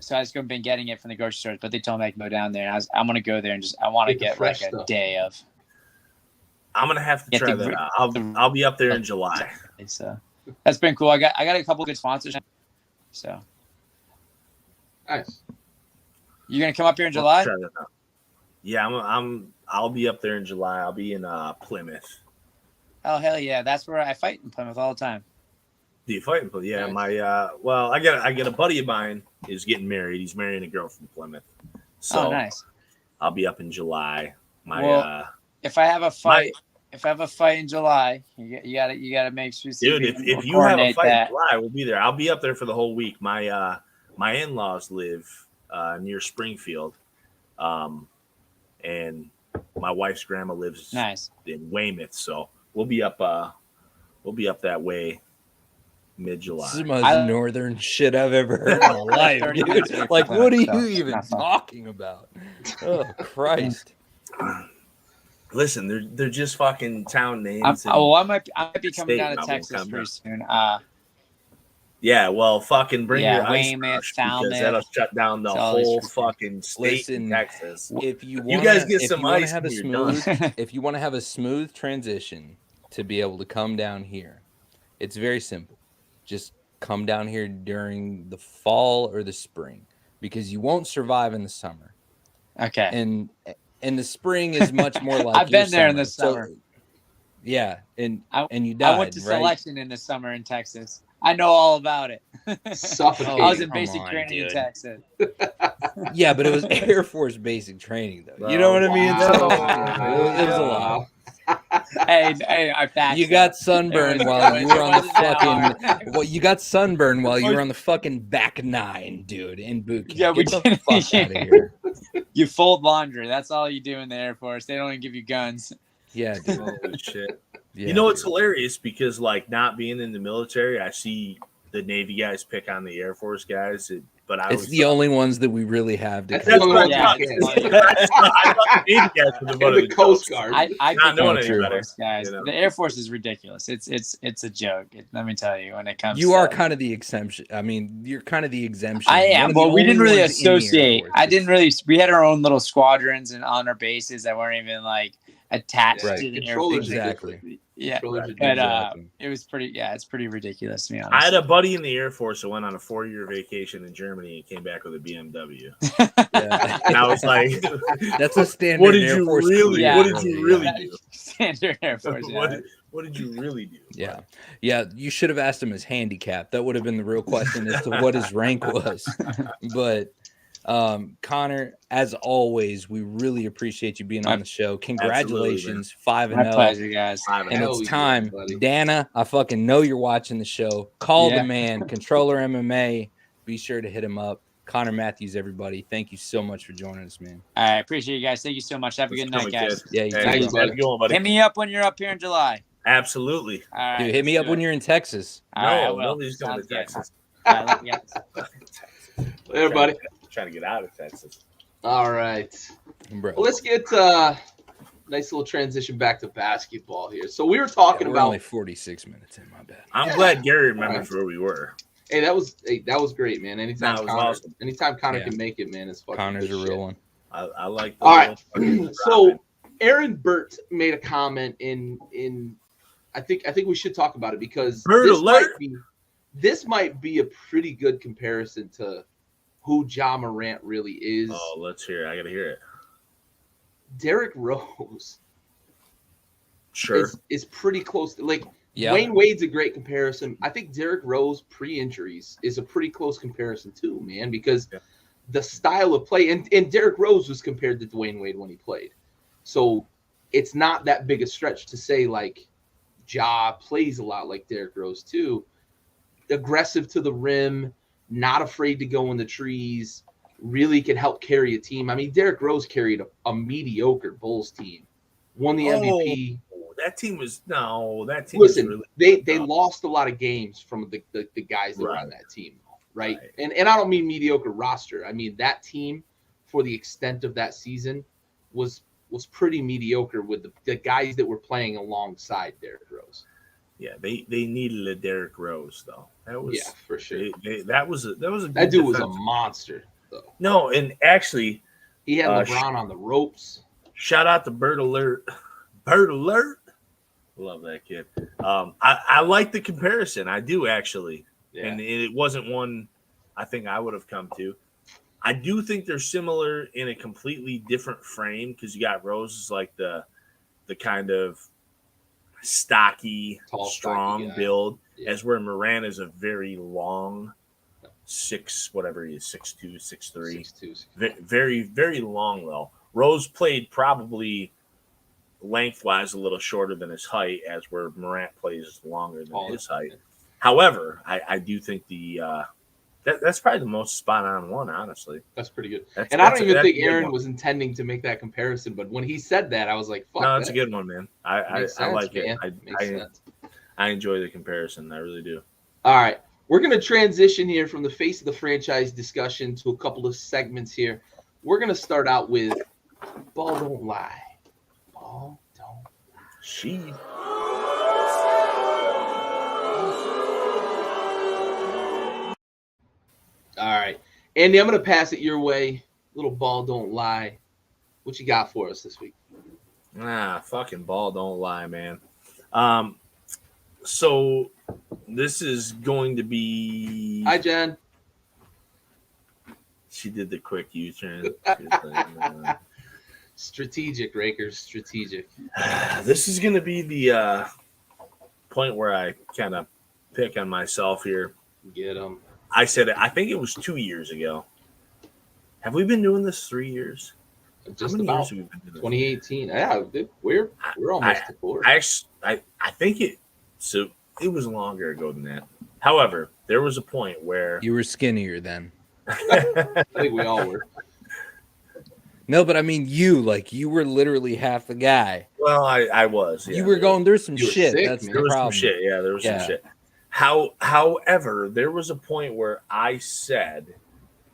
So I just been getting it from the grocery stores, but they told me I can go down there. And I'm gonna go there and I want to get like a day of. I'm gonna have to try that out. I'll be up there in July. So that's been cool. I got a couple good sponsors. So nice. You gonna come up here in July? Yeah, I'll be up there in July. I'll be in Plymouth. Oh hell yeah! That's where I fight in Plymouth all the time. Do you fight in Plymouth? Yeah, nice. I got a buddy of mine is getting married. He's marrying a girl from Plymouth. So nice. I'll be up in July. If I have a fight, in July, you gotta make sure. Dude, if you have a fight in July, we'll be there. I'll be up there for the whole week. My in-laws live near Springfield, and my wife's grandma lives in Weymouth. So we'll be up that way. Mid-July. This is the most northern shit I've ever heard in my life, dude. Like, what are you even talking about? Oh, Christ. Listen, they're just fucking town names. I might be coming down to Texas pretty soon. Yeah, well, fucking bring your Weymouth, because that'll shut down the whole fucking state in Texas. If you guys get some ice, if you want to have a smooth transition to be able to come down here, it's very simple. Just come down here during the fall or the spring because you won't survive in the summer. Okay. And and the spring is much more like I've your been there in the So, summer. yeah, and I you died, I went to right? selection in the summer in Texas. I know all about it. Suffocating. I was in Come basic on, training in dude. Texas. Yeah, but it was Air Force basic training, though. You know what I mean? So it was a lot. Hey, I faxed You got that. sunburned It while was- you were it on the wasn't that fucking. hard. Well, you got sunburned while you were on the fucking back nine, dude, in boot camp. Yeah, we Get the did. fuck out of here. You fold laundry. That's all you do in the Air Force. They don't even give you guns. Yeah, dude. Holy shit. Yeah, You know, it's dude. hilarious because, like, not being in the military, I see the Navy guys pick on the Air Force guys, but I It's was the only ones that we really have to. That's kind the of- only one Yeah, you it's can. funny. I thought the Navy guys were the butt And of the the Coast jokes. Guard. I Not pick knowing on the any Air better, Force guys. you know? The Air Force is ridiculous. It's a joke. Let me tell you when it comes. You to, are kind of the exemption. I mean, you're kind of the exemption. I One am, of the but we didn't only really ones in the Air associate. Force I that's- didn't really. We had our own little squadrons and on our bases that weren't even like attached Right. to the Air Controllers Force. are Exactly. different. Yeah, Controllers are but Exactly. it was pretty. Yeah, it's pretty ridiculous to be I honest. had a buddy in the Air Force that went on a 4-year vacation in Germany and came back with a BMW. Yeah. And I was like, That's a standard what did Air you Force really, career, what did you really yeah. do? Standard Air Force. Yeah. What did you really do? Yeah. Yeah. You should have asked him his handicap. That would have been the real question as to what his rank was. But Connor, as always, we really appreciate you being on the show. Congratulations, 5-0. My pleasure, guys. And Hell it's yeah, time, buddy. Dana. I fucking know you're watching the show. Call Yeah. the man, Controller MMA. Be sure to hit him up. Connor Matthews, everybody. Thank you so much for joining us, man. I appreciate you guys. Thank you so much. Have a good night, guys. Yeah, you Hey, too, how's bro. it going, buddy? Hit me up when you're up here in July. Absolutely. All right. Dude, hit me let's up do when it. you're in Texas. All right, I No, will. nobody's going to Sounds good. Texas. All right, love you guys. Later, buddy. Trying to get out of Texas. All right. Bro. Well, let's get nice little transition back to basketball here. So we were Yeah, talking we're about. only 46 minutes in, my bad. I'm glad Gary remembers where we were. Hey, that was great, man. Anytime That was Connor, awesome. anytime Connor Yeah. can make it, man, it's fucking Connor's a good real shit. one. I like the All right. little- So Aaron Burt made a comment in I think we should talk about it because Burt alert! this might be a pretty good comparison to who Ja Morant really is. Oh, let's hear it. I got to hear it. Derrick Rose Sure. is pretty close to, like, Yeah. Wayne Wade's a great comparison. I think Derrick Rose pre-injuries is a pretty close comparison too, man, because Yeah. the style of play and Derrick Rose was compared to Dwayne Wade when he played. So it's not that big a stretch to say like Ja plays a lot like Derrick Rose too. Aggressive to the rim, not afraid to go in the trees, really can help carry a team. I mean, Derrick Rose carried a mediocre Bulls team, won the MVP. That team was that team Listen, was really they lost a lot of games from the guys that were Right. on that team, right? Right. And I don't mean mediocre roster. I mean that team for the extent of that season was pretty mediocre with the guys that were playing alongside Derrick Rose. Yeah, they needed a Derrick Rose though. That was Yeah, for sure. that was a good That dude was a defensive- monster, though. No, and actually, He had Uh, LeBron on the ropes. shout out to Bird Alert. Bird Alert. Love that kid. I like the comparison. I do actually. Yeah. And it wasn't one I think I would have come to. I do think they're similar in a completely different frame because you got Rose is like the kind of stocky, Tall, strong stocky guy. build, Yeah. as where Moran is a very long 6'2", 6'3". 6'2". Very, very long though. Rose played probably lengthwise a little shorter than his height, as where Morant plays longer than Taller. his height. However, I do think that's probably the most spot on one, honestly. That's pretty good. That's, And I that's don't a- even that's a think good Aaron one. was intending to make that comparison, but when he said that, I was like, "Fuck, No, that's a that good one, man. I makes I sense, like man. it. Makes sense." I enjoy the comparison. I really do. All right, we're gonna transition here from the face of the franchise discussion to a couple of segments here. We're gonna start out with "Ball Don't Lie." Ball don't. She. All right, Andy, I'm gonna pass it your way. Little "Ball Don't Lie." What you got for us this week? Fucking ball don't lie, man. So this is going to be. Hi, Jen. She did the quick U-turn. Strategic, Rakers. Strategic. This is going to be the point where I kind of pick on myself here. Get them. I said it. I think it was 2 years ago. Have we been doing this 3 years? Just How many about years have we been doing this? 2018. Yeah, we're almost to 4. I think it. So it was longer ago than that. However, there was a point where You were skinnier then. I think we all were. No, but I mean you were literally half the guy. Well, I was. Yeah, you were going. There's some You were shit. sick, That's man. the There was problem. some shit. Yeah, there was some Yeah. shit. However, there was a point where I said,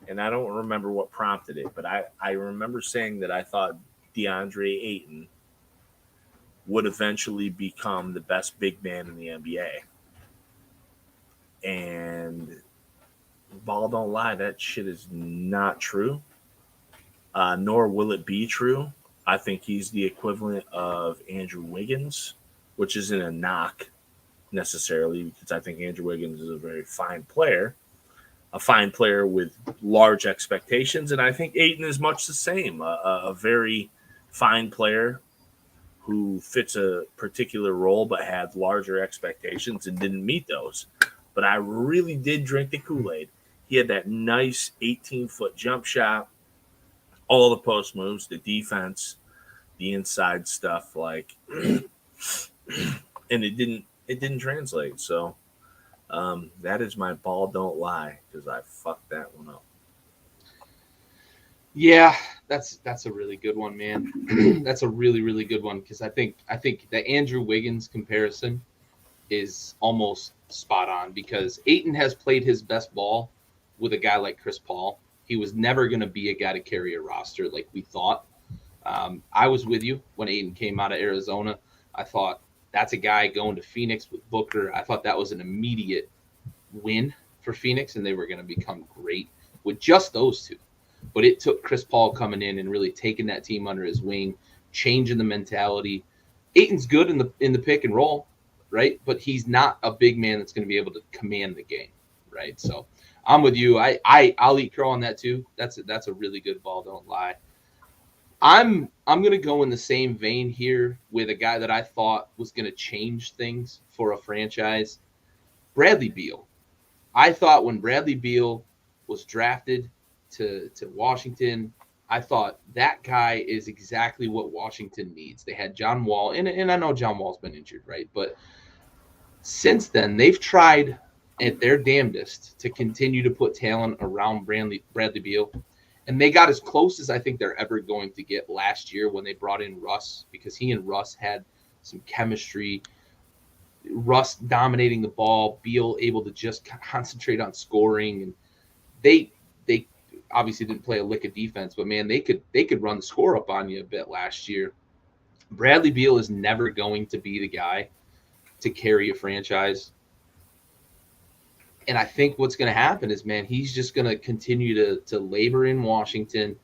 and I don't remember what prompted it, but I remember saying that I thought DeAndre Ayton would eventually become the best big man in the NBA. And ball don't lie, that shit is not true. Nor will it be true. I think he's the equivalent of Andrew Wiggins, which isn't a knock necessarily, because I think Andrew Wiggins is a very fine player, a fine player with large expectations, and I think Ayton is much the same, a very fine player who fits a particular role but had larger expectations and didn't meet those. But I really did drink the Kool-Aid. He had that nice 18-foot jump shot, all the post moves, the defense, the inside stuff, like, and it didn't translate. So that is my ball don't lie, because I fucked that one up. Yeah, that's a really good one, man. That's a really, really good one, because I think the Andrew Wiggins comparison is almost spot on, because Ayton has played his best ball with a guy like Chris Paul. He was never going to be a guy to carry a roster like we thought. I was with you when Ayton came out of Arizona. I thought that's a guy going to Phoenix with Booker. I thought that was an immediate win for Phoenix, and they were going to become great with just those two. But it took Chris Paul coming in and really taking that team under his wing, changing the mentality. Ayton's good in the pick and roll, right? But he's not a big man that's going to be able to command the game, right? So I'm with you. I'll eat crow on that too. That's a really good ball. Don't lie. I'm going to go in the same vein here with a guy that I thought was going to change things for a franchise, Bradley Beal. I thought when Bradley Beal was drafted to Washington, I thought that guy is exactly what Washington needs. They had John Wall, and I know John Wall's been injured, right? But since then, they've tried at their damnedest to continue to put talent around Bradley Beal. And they got as close as I think they're ever going to get last year when they brought in Russ, because he and Russ had some chemistry. Russ dominating the ball, Beal able to just concentrate on scoring. And they obviously didn't play a lick of defense, but man, they could run the score up on you a bit last year. Bradley Beal is never going to be the guy to carry a franchise. And I think what's going to happen is, man, he's just going to continue to labor in Washington,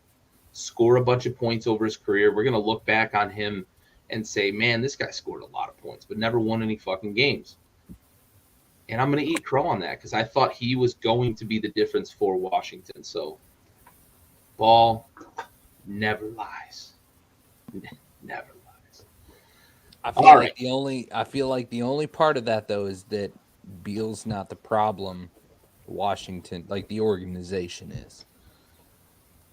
score a bunch of points over his career. We're going to look back on him and say, man, this guy scored a lot of points, but never won any fucking games. And I'm going to eat crow on that, because I thought he was going to be the difference for Washington. So, ball never lies. Never lies. I feel like the only part of that though is that Beal's not the problem. Washington, like the organization, is.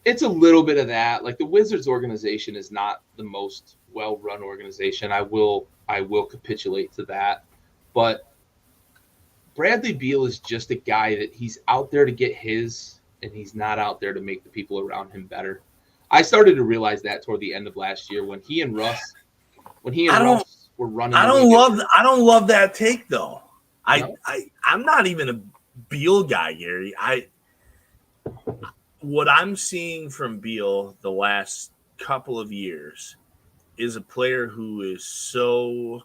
It's a little bit of that. Like the Wizards organization is not the most well-run organization. I will capitulate to that. But Bradley Beal is just a guy that he's out there to get his, and he's not out there to make the people around him better. I started to realize that toward the end of last year when he and Russ were running. I don't love that take though. No? I'm not even a Beal guy, Gary. What I'm seeing from Beal the last couple of years is a player who is so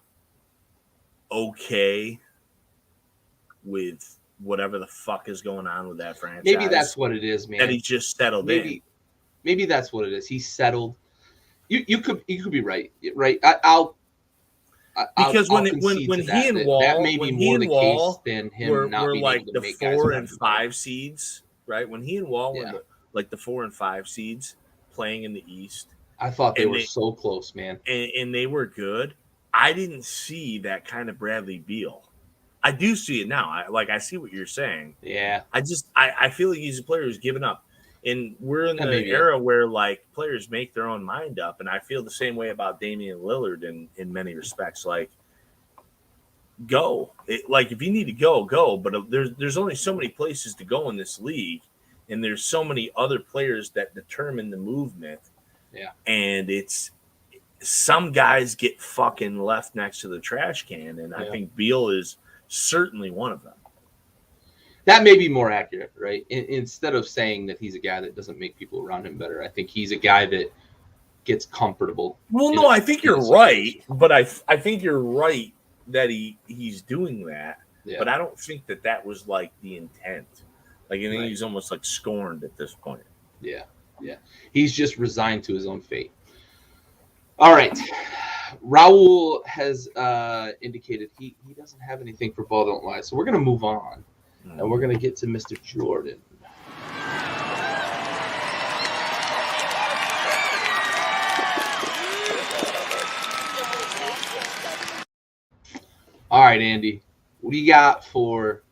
okay with whatever the fuck is going on with that franchise. Maybe that's what it is, man. That he's just settled in. Maybe that's what it is. He's settled. You could be right. Right. Because when he and Wall, that may be more the case than him not being like able to the make guys 4 and better. 5 seeds, right? When he and Wall were like the 4 and 5 seeds playing in the East, I thought they And were so close, man. And they were good. I didn't see that kind of Bradley Beal. I do see it now. I see what you're saying. Yeah. I feel like he's a player who's given up. And we're in the era where like players make their own mind up. And I feel the same way about Damian Lillard in many respects. Like, go. Like if you need to go. But there's only so many places to go in this league. And there's so many other players that determine the movement. Yeah. And it's some guys get fucking left next to the trash can. And I think Beal is certainly one of them. That may be more accurate, right? Instead of saying that he's a guy that doesn't make people around him better, I think he's a guy that gets comfortable. Well, no, I think you're right, but I think you're right that he's doing that. Yeah. But I don't think that was like the intent. Like I think he's almost like scorned at this point. Yeah. He's just resigned to his own fate. All right. Raul has indicated he doesn't have anything for Ball Don't Lie, so we're going to move on. And we're going to get to Mr. Jordan. All right, Andy. What do you got for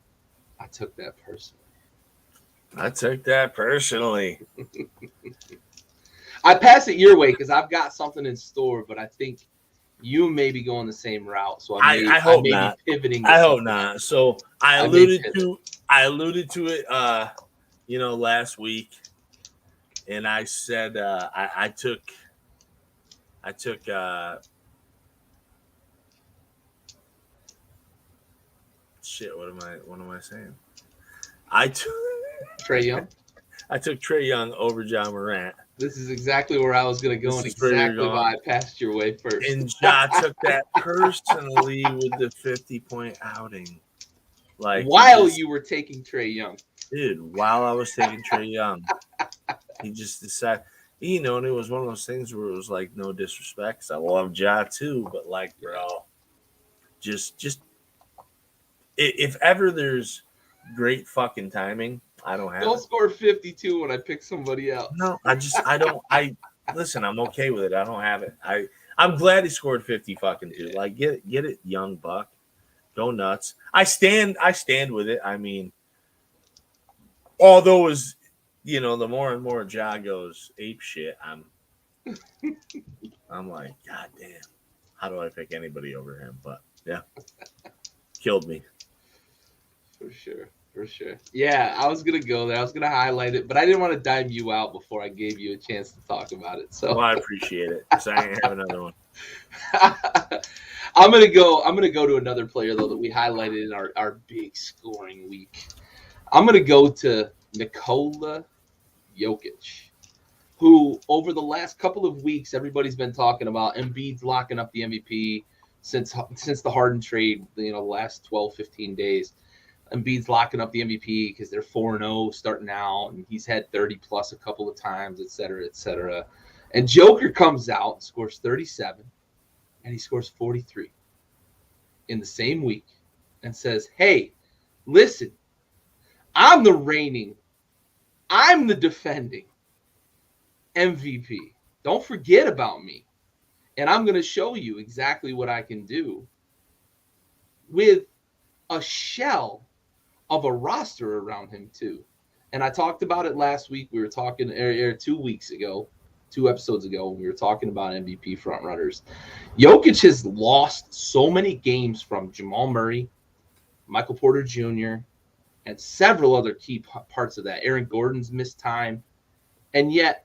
I took that personally? I took that personally. I pass it your way because I've got something in store, but I think you may be going the same route, so I hope may not. Be pivoting. I hope not. So I alluded to it, last week, and I said I took. Shit, what am I saying? I took Trae Young. I took Trae Young over John Morant. This is exactly where I was going to go, and exactly why I passed your way first. And Ja took that personally with the 50-point outing. Like while you were taking Trae Young, dude. While I was taking Trae Young, he just decided. And it was one of those things where it was like no disrespect, because I love Ja too, but like, bro, just if ever there's great fucking timing, I don't have. Don't score 52 when I pick somebody else. No, listen, I'm okay with it. I don't have it. I'm glad he scored 50 fucking too. Like get it, young buck. Go nuts. I stand with it. I mean, although as the more and more Ja goes ape shit, I'm like, God damn, how do I pick anybody over him? But yeah. Killed me. For sure. Yeah, I was going to go there. I was going to highlight it, but I didn't want to dime you out before I gave you a chance to talk about it. So I appreciate it, because I ain't have another one. I'm gonna go to another player though that we highlighted in our big scoring week. I'm gonna go to Nikola Jokic, who over the last couple of weeks everybody's been talking about. Embiid's locking up the MVP since the Harden trade, the last 12, 15 days. Embiid's locking up the MVP because they're 4-0 starting out, and he's had 30 plus a couple of times, et cetera, et cetera. And Joker comes out and scores 37, and he scores 43 in the same week and says, hey, listen, I'm the defending MVP. Don't forget about me. And I'm going to show you exactly what I can do with a shell of a roster around him too. And I talked about it last week. We were talking 2 episodes ago, when we were talking about MVP frontrunners. Jokic has lost so many games from Jamal Murray, Michael Porter Jr., and several other key parts of that. Aaron Gordon's missed time. And yet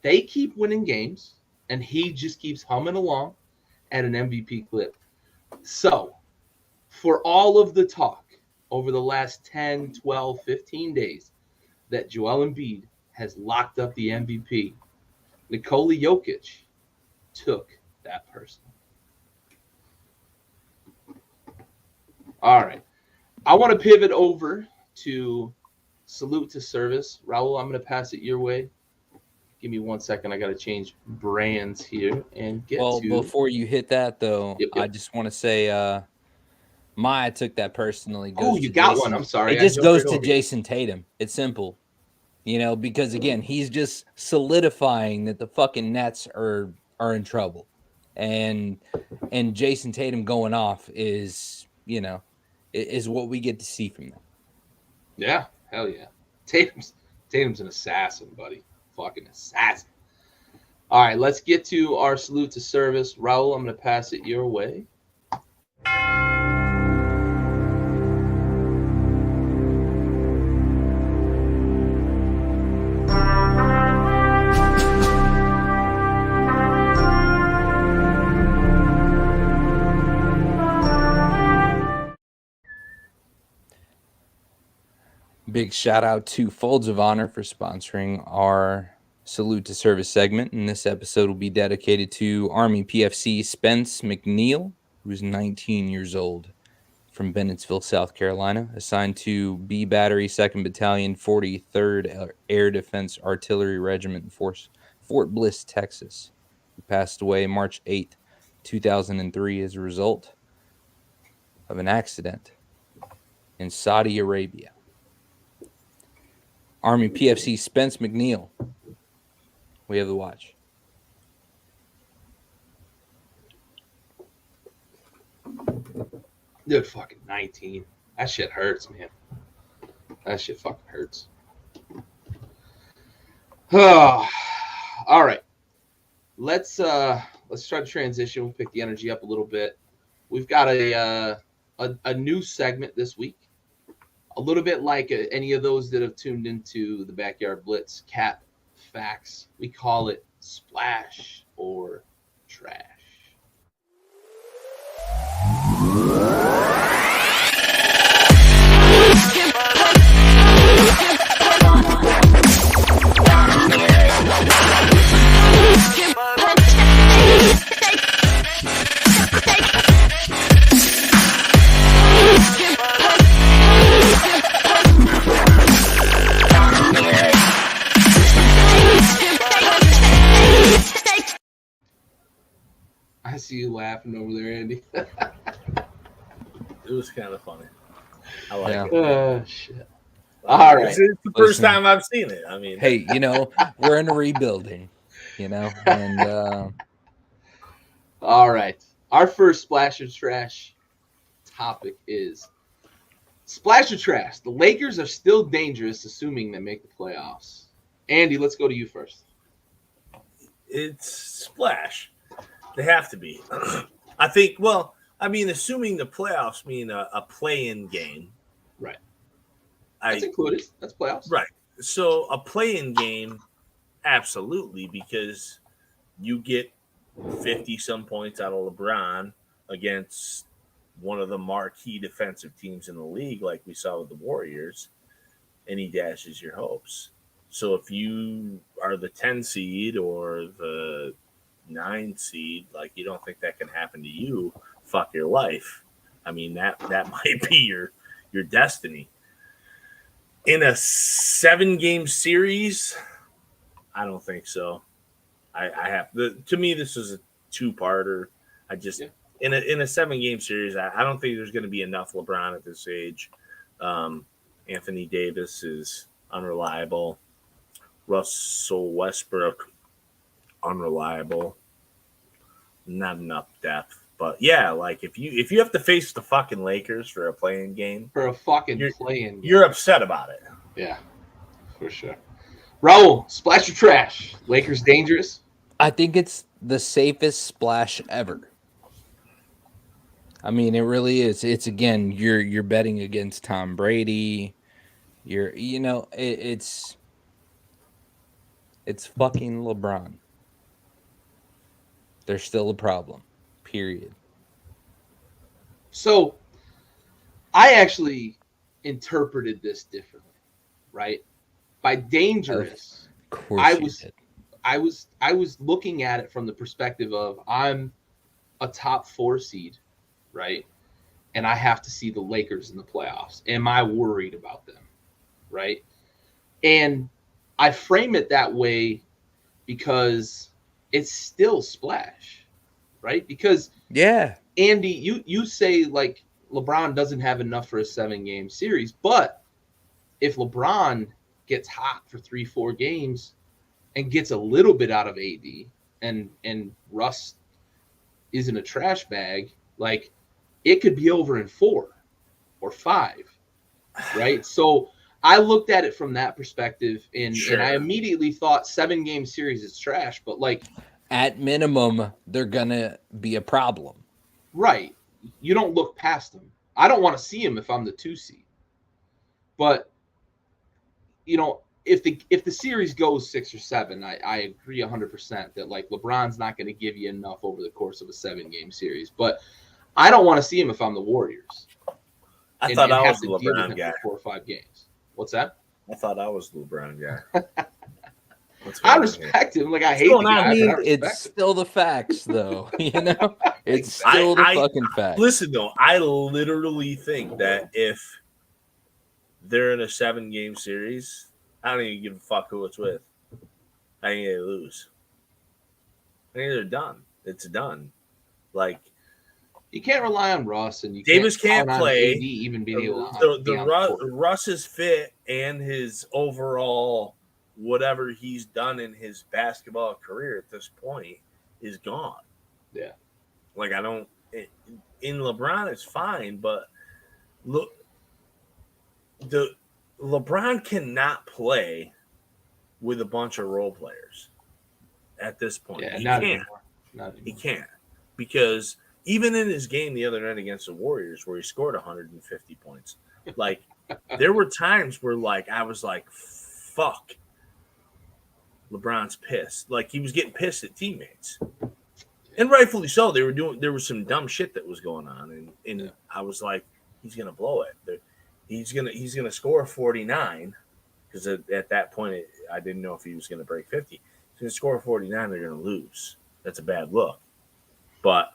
they keep winning games, and he just keeps humming along at an MVP clip. So for all of the talk over the last 10, 12, 15 days that Joel Embiid has locked up the MVP, Nikola Jokic took that person. All right. I want to pivot over to salute to service. Raul, I'm going to pass it your way. Give me 1 second. I got to change brands here and get to... before you hit that, though, Yep. I just want to say I took that personally. You got one. I'm sorry. It just goes to Jason Tatum. It's simple. You know, because again, he's just solidifying that the fucking Nets are in trouble. And Jason Tatum going off is, you know, is what we get to see from them. Yeah, hell yeah. Tatum's an assassin, buddy. Fucking assassin. All right, let's get to our salute to service. Raul, I'm going to pass it your way. Big shout out to Folds of Honor for sponsoring our Salute to Service segment. And this episode will be dedicated to Army PFC Spence McNeil, who's 19 years old, from Bennettsville, South Carolina, assigned to B Battery, 2nd Battalion, 43rd Air Defense Artillery Regiment, Fort Bliss, Texas. He passed away March 8th, 2003 as a result of an accident in Saudi Arabia. Army PFC Spence McNeil. We have the watch. Dude, fucking 19. That shit hurts, man. That shit fucking hurts. All right. Let's try to transition. We'll pick the energy up a little bit. We've got a new segment this week. A little bit like any of those that have tuned into the Backyard Blitz Cap Facts. We call it Splash or Trash. I see you laughing over there, Andy. It was kind of funny. I like it. Oh, shit. All right. It's the first time I've seen it. I mean, hey, you know, we're in a rebuilding, you know, and all right. Our first Splash or Trash topic is Splash or Trash. The Lakers are still dangerous, assuming they make the playoffs. Andy, let's go to you first. it's Splash. They have to be. I think, well, I mean, assuming the playoffs mean a play-in game. Right. That's included. That's playoffs. Right. So a play-in game, absolutely, because you get 50-some points out of LeBron against one of the marquee defensive teams in the league, like we saw with the Warriors, and he dashes your hopes. So if you are the 10 seed or the 9 seed, like you don't think that can happen to you, fuck your life. I mean, that might be your destiny. In a 7-game series, I don't think so. I have to me, this is a 2-parter. I just in a 7-game series, I don't think there's going to be enough LeBron at this age. Anthony Davis is unreliable. Russell Westbrook, unreliable. Not enough depth. But yeah, like if you have to face the fucking Lakers for a play-in game, you're upset about it. Yeah, for sure. Raul, splash or trash? Lakers dangerous? I think it's the safest splash ever. I mean, it really is. It's again, you're betting against Tom Brady. It's fucking LeBron. There's still a problem. Period. So, I actually interpreted this differently, right? By dangerous, of course I was looking at it from the perspective of I'm a top 4 seed, right? And I have to see the Lakers in the playoffs. Am I worried about them, right? And I frame it that way because it's still splash. Right? Because Andy, you say like LeBron doesn't have enough for a 7-game series, but if LeBron gets hot for 3-4 games and gets a little bit out of AD, and Russ isn't a trash bag, like it could be over in 4 or 5, right? So I looked at it from that perspective, and I immediately thought 7-game series is trash, but like at minimum, they're gonna be a problem. Right. You don't look past them. I don't want to see him if I'm the 2 seed. But you know, if the series goes 6 or 7, I agree 100% that like LeBron's not going to give you enough over the course of a 7-game series. But I don't want to see him if I'm the Warriors. I thought I was the LeBron guy. 4 or 5 games. What's that? I thought I was the LeBron guy. I respect him. Like I hate the guy, I mean, it's him. Still the facts, though. You know, it's still the fucking facts. Listen, though, I literally think that if they're in a 7-game series, I don't even give a fuck who it's with. I think they lose. I think they're done. It's done. Like you can't rely on Russ, and you Davis can't play. AD even being able to Russ's fit and his overall whatever he's done in his basketball career at this point is gone. Yeah. Like in LeBron it's fine, but look, the LeBron cannot play with a bunch of role players at this point. Yeah, he can't because even in his game the other night against the Warriors where he scored 150 points, like there were times where like I was like, fuck. LeBron's pissed. Like he was getting pissed at teammates. And rightfully so. There was some dumb shit that was going on. And I was like, he's gonna blow it. He's gonna score 49. Because at that point I didn't know if he was gonna break 50. He's gonna score 49, they're gonna lose. That's a bad look. But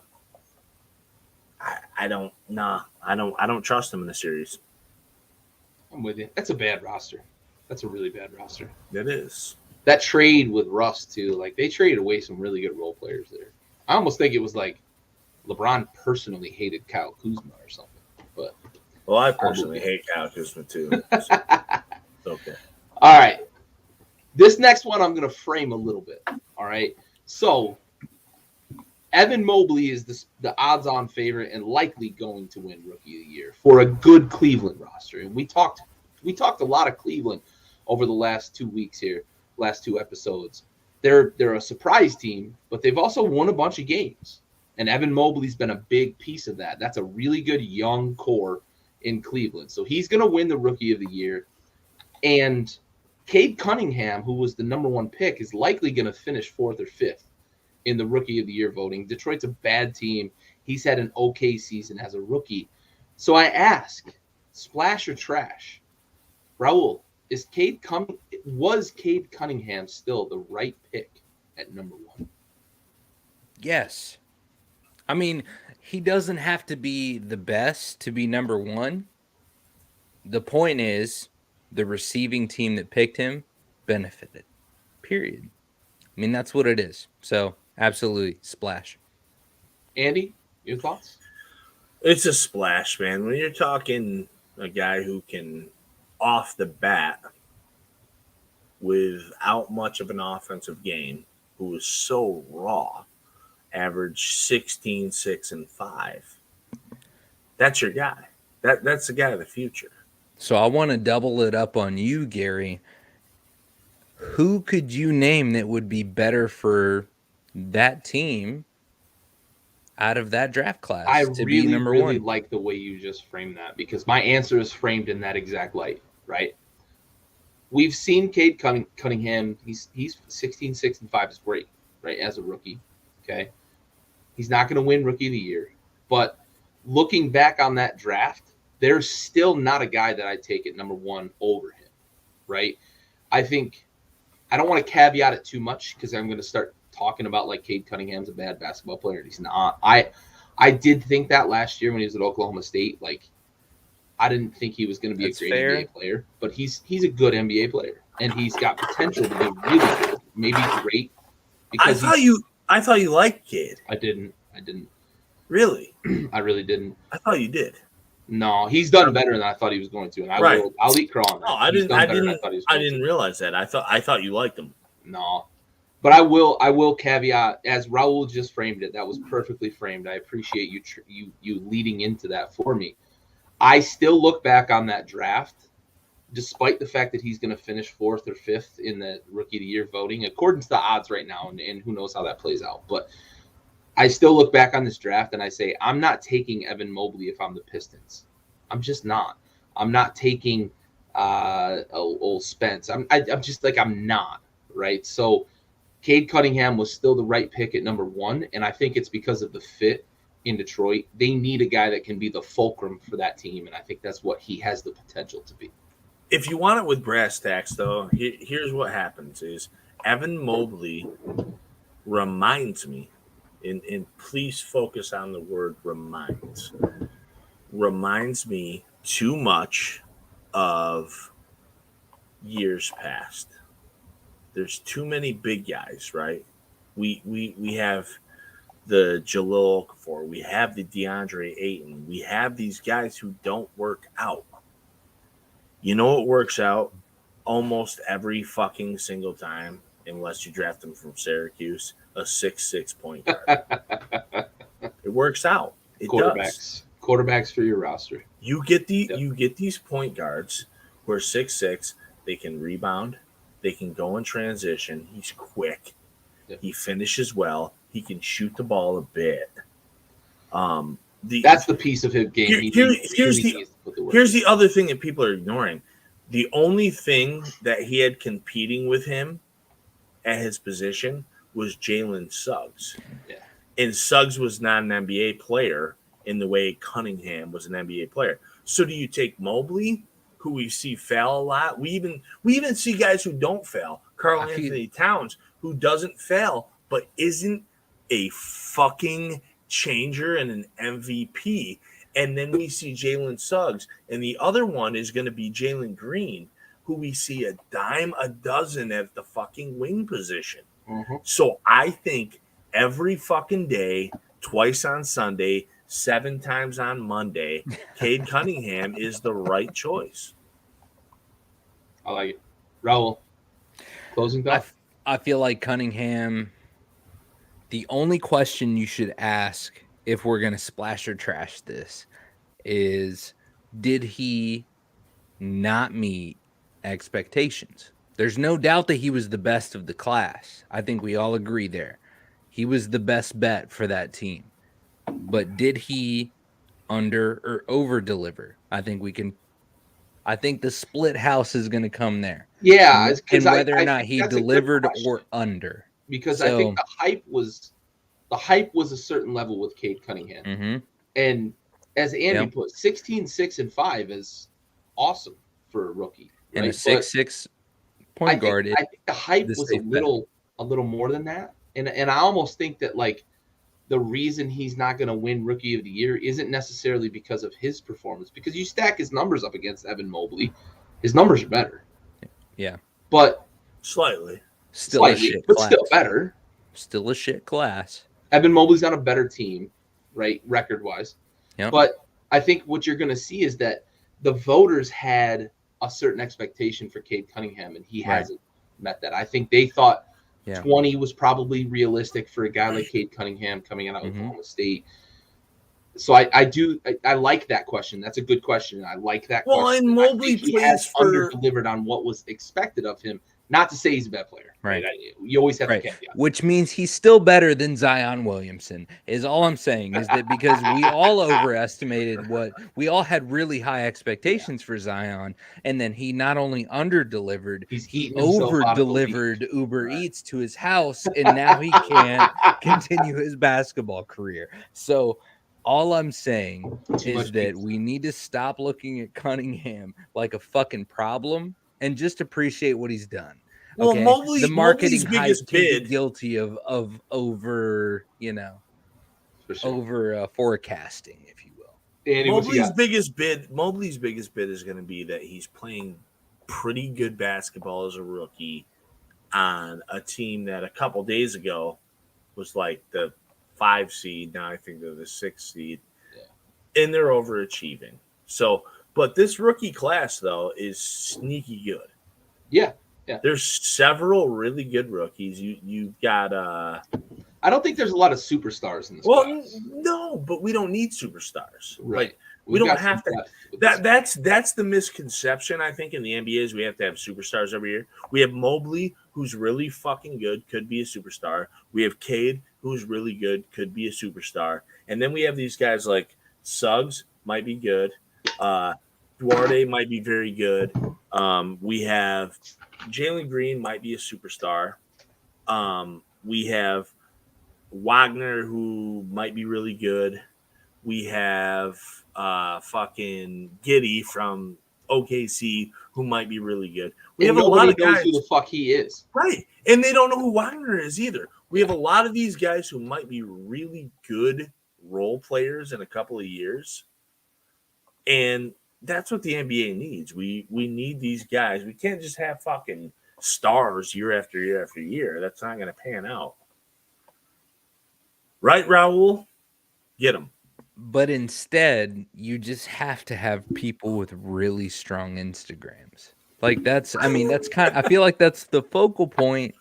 I don't trust him in the series. I'm with you. That's a bad roster. That's a really bad roster. It is. That trade with Russ too, like they traded away some really good role players there. I almost think it was like LeBron personally hated Kyle Kuzma or something. But I personally hate Kyle Kuzma too. So, okay. All right. This next one I'm going to frame a little bit. All right. So Evan Mobley is the odds-on favorite and likely going to win Rookie of the Year for a good Cleveland roster. And we talked a lot of Cleveland over the last 2 weeks here. Last 2 episodes. They're a surprise team, but they've also won a bunch of games. And Evan Mobley's been a big piece of that. That's a really good young core in Cleveland. So he's going to win the Rookie of the Year. And Cade Cunningham, who was the number 1 pick, is likely going to finish 4th or 5th in the Rookie of the Year voting. Detroit's a bad team. He's had an okay season as a rookie. So I ask, splash or trash? Raul, was Cade Cunningham still the right pick at number 1? Yes. I mean, he doesn't have to be the best to be number 1. The point is the receiving team that picked him benefited. Period. I mean, that's what it is. So, absolutely, splash. Andy, your thoughts? It's a splash, man. When you're talking a guy who can off the bat without much of an offensive game, who is so raw, average 16, 6, and 5. That's your guy. That's the guy of the future. So I want to double it up on you, Gary. Who could you name that would be better for that team out of that draft class to be number 1? I really like the way you just framed that because my answer is framed in that exact light, right? We've seen Cade Cunningham. He's 16, 6, and 5 is great, right, as a rookie. Okay. He's not going to win Rookie of the Year. But looking back on that draft, there's still not a guy that I'd take at number 1 over him, right? I think I don't want to caveat it too much because I'm going to start talking about like Cade Cunningham's a bad basketball player. He's not. I did think that last year when he was at Oklahoma State. Like, I didn't think he was going to be a great NBA player, but he's a good NBA player, and he's got potential to be really good, maybe great. Because I thought you liked Cade. I didn't. Really? I really didn't. I thought you did. No, he's done better than I thought he was going to, and Right. I'll eat crow on that. No, I He's didn't. done I better than didn't. thought he was I going didn't to. realize that. I thought you liked him. No, but I will caveat, as Raul just framed it. That was perfectly framed. I appreciate you leading into that for me. I still look back on that draft, despite the fact that he's going to finish 4th or 5th in the Rookie of the Year voting, according to the odds right now, and who knows how that plays out. But I still look back on this draft and I say, I'm not taking Evan Mobley if I'm the Pistons. I'm just not. I'm not taking old Spence. I'm just like, I'm not, right? So Cade Cunningham was still the right pick at number 1, and I think it's because of the fit in Detroit. They need a guy that can be the fulcrum for that team, and I think that's what he has the potential to be. If you want it with brass tacks, though, here's what happens: is Evan Mobley reminds me, and please focus on the word reminds me too much of years past. There's too many big guys, right? We have the Jahlil Okafor, we have the DeAndre Ayton, we have these guys who don't work out. You know what works out almost every fucking single time, unless you draft them from Syracuse, a 6'6" point guard. It works out. It does. Quarterbacks for your roster. You get these point guards who are 6'6", they can rebound, they can go in transition, he's quick, he finishes well, he can shoot the ball a bit. That's the piece of his game. Here's the other thing that people are ignoring. The only thing that he had competing with him at his position was Jalen Suggs. Yeah. And Suggs was not an NBA player in the way Cunningham was an NBA player. So do you take Mobley, who we see fail a lot? We even see guys who don't fail. Karl Anthony Towns, who doesn't fail, but isn't a fucking changer and an MVP. And then we see Jalen Suggs. And the other one is going to be Jalen Green, who we see a dime a dozen at the fucking wing position. Mm-hmm. So I think every fucking day, twice on Sunday, 7 times on Monday, Cade Cunningham is the right choice. I like it. Raul, closing thought? I feel like Cunningham, the only question you should ask if we're going to splash or trash this is, did he not meet expectations? There's no doubt that he was the best of the class. I think we all agree there. He was the best bet for that team. But did he under or over deliver? I think the split house is going to come there. Yeah, and whether or not he delivered or under. Because I think the hype was a certain level with Cade Cunningham. Mm-hmm. And as Andy put, 16, 6, and 5 is awesome for a rookie. Right? And a 6'6" point guard. I think the hype was a little more than that. And I almost think that like the reason he's not going to win Rookie of the Year isn't necessarily because of his performance. Because you stack his numbers up against Evan Mobley, his numbers are better. Yeah. But slightly. Still a shit class. Still better. Still a shit class. Evan Mobley's on a better team, right, record-wise. Yep. But I think what you're going to see is that the voters had a certain expectation for Cade Cunningham, and he hasn't met that. I think they thought 20 was probably realistic for a guy like Cade Cunningham coming out of Oklahoma State. So I like that question. That's a good question. I like that question. Well, and Mobley he has under-delivered on what was expected of him. Not to say he's a bad player. Right. You always have to caveat. Which means he's still better than Zion Williamson, is all I'm saying. Is that because we all overestimated we all had really high expectations for Zion, and then he not only under-delivered, he over-delivered Uber Eats to his house, and now he can't continue his basketball career. So all I'm saying is that we need to stop looking at Cunningham like a fucking problem and just appreciate what he's done. Well, okay? The marketing hype biggest can be guilty of over, over forecasting, if you will. Danny, Mobley's biggest bid is going to be that he's playing pretty good basketball as a rookie on a team that a couple days ago was like the 5 seed. Now I think they're the 6 seed, and they're overachieving. So, but this rookie class though is sneaky good. Yeah. There's several really good rookies. You've got I don't think there's a lot of superstars in this class. no, but we don't need superstars. Right. Like we don't have to. That's the misconception I think in the NBA is we have to have superstars every year. We have Mobley, who's really fucking good, could be a superstar. We have Cade, who's really good, could be a superstar. And then we have these guys like Suggs, might be good. Duarte might be very good. We have Jalen Green, might be a superstar. We have Wagner, who might be really good. We have fucking Giddey from OKC, who might be really good. We have a lot of knows guys who the fuck he is. Right. And they don't know who Wagner is either. We have a lot of these guys who might be really good role players in a couple of years. And that's what the NBA needs. We need these guys. We can't just have fucking stars year after year after year. That's not going to pan out. Right, Raul? Get them. But instead, you just have to have people with really strong Instagrams. Like that's kind of, I feel like that's the focal point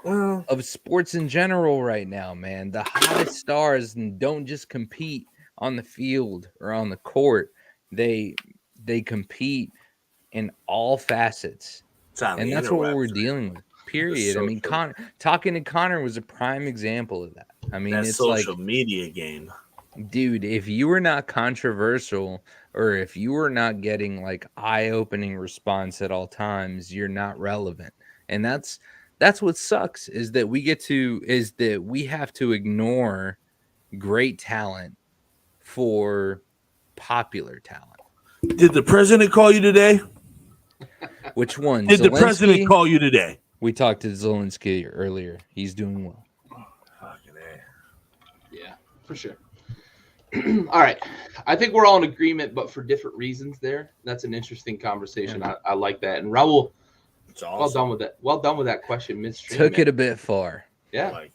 of sports in general right now, man. The hottest stars don't just compete on the field or on the court. They compete in all facets. And that's what we're dealing with. Period. So I mean, talking to Connor was a prime example of that. I mean, it's social like media game. Dude, if you were not controversial or if you were not getting like eye-opening response at all times, you're not relevant. And that's what sucks is that we have to ignore great talent for popular talent. Did the president call you today? Which one? Did the president call you today? We talked to Zelensky earlier. He's doing well. Fucking A. Yeah, for sure. All right. I think we're all in agreement, but for different reasons there. That's an interesting conversation. Yeah. I like that. And Raul, It's awesome. well done with that. Well done with that question midstream. Took man. it a bit far. Yeah.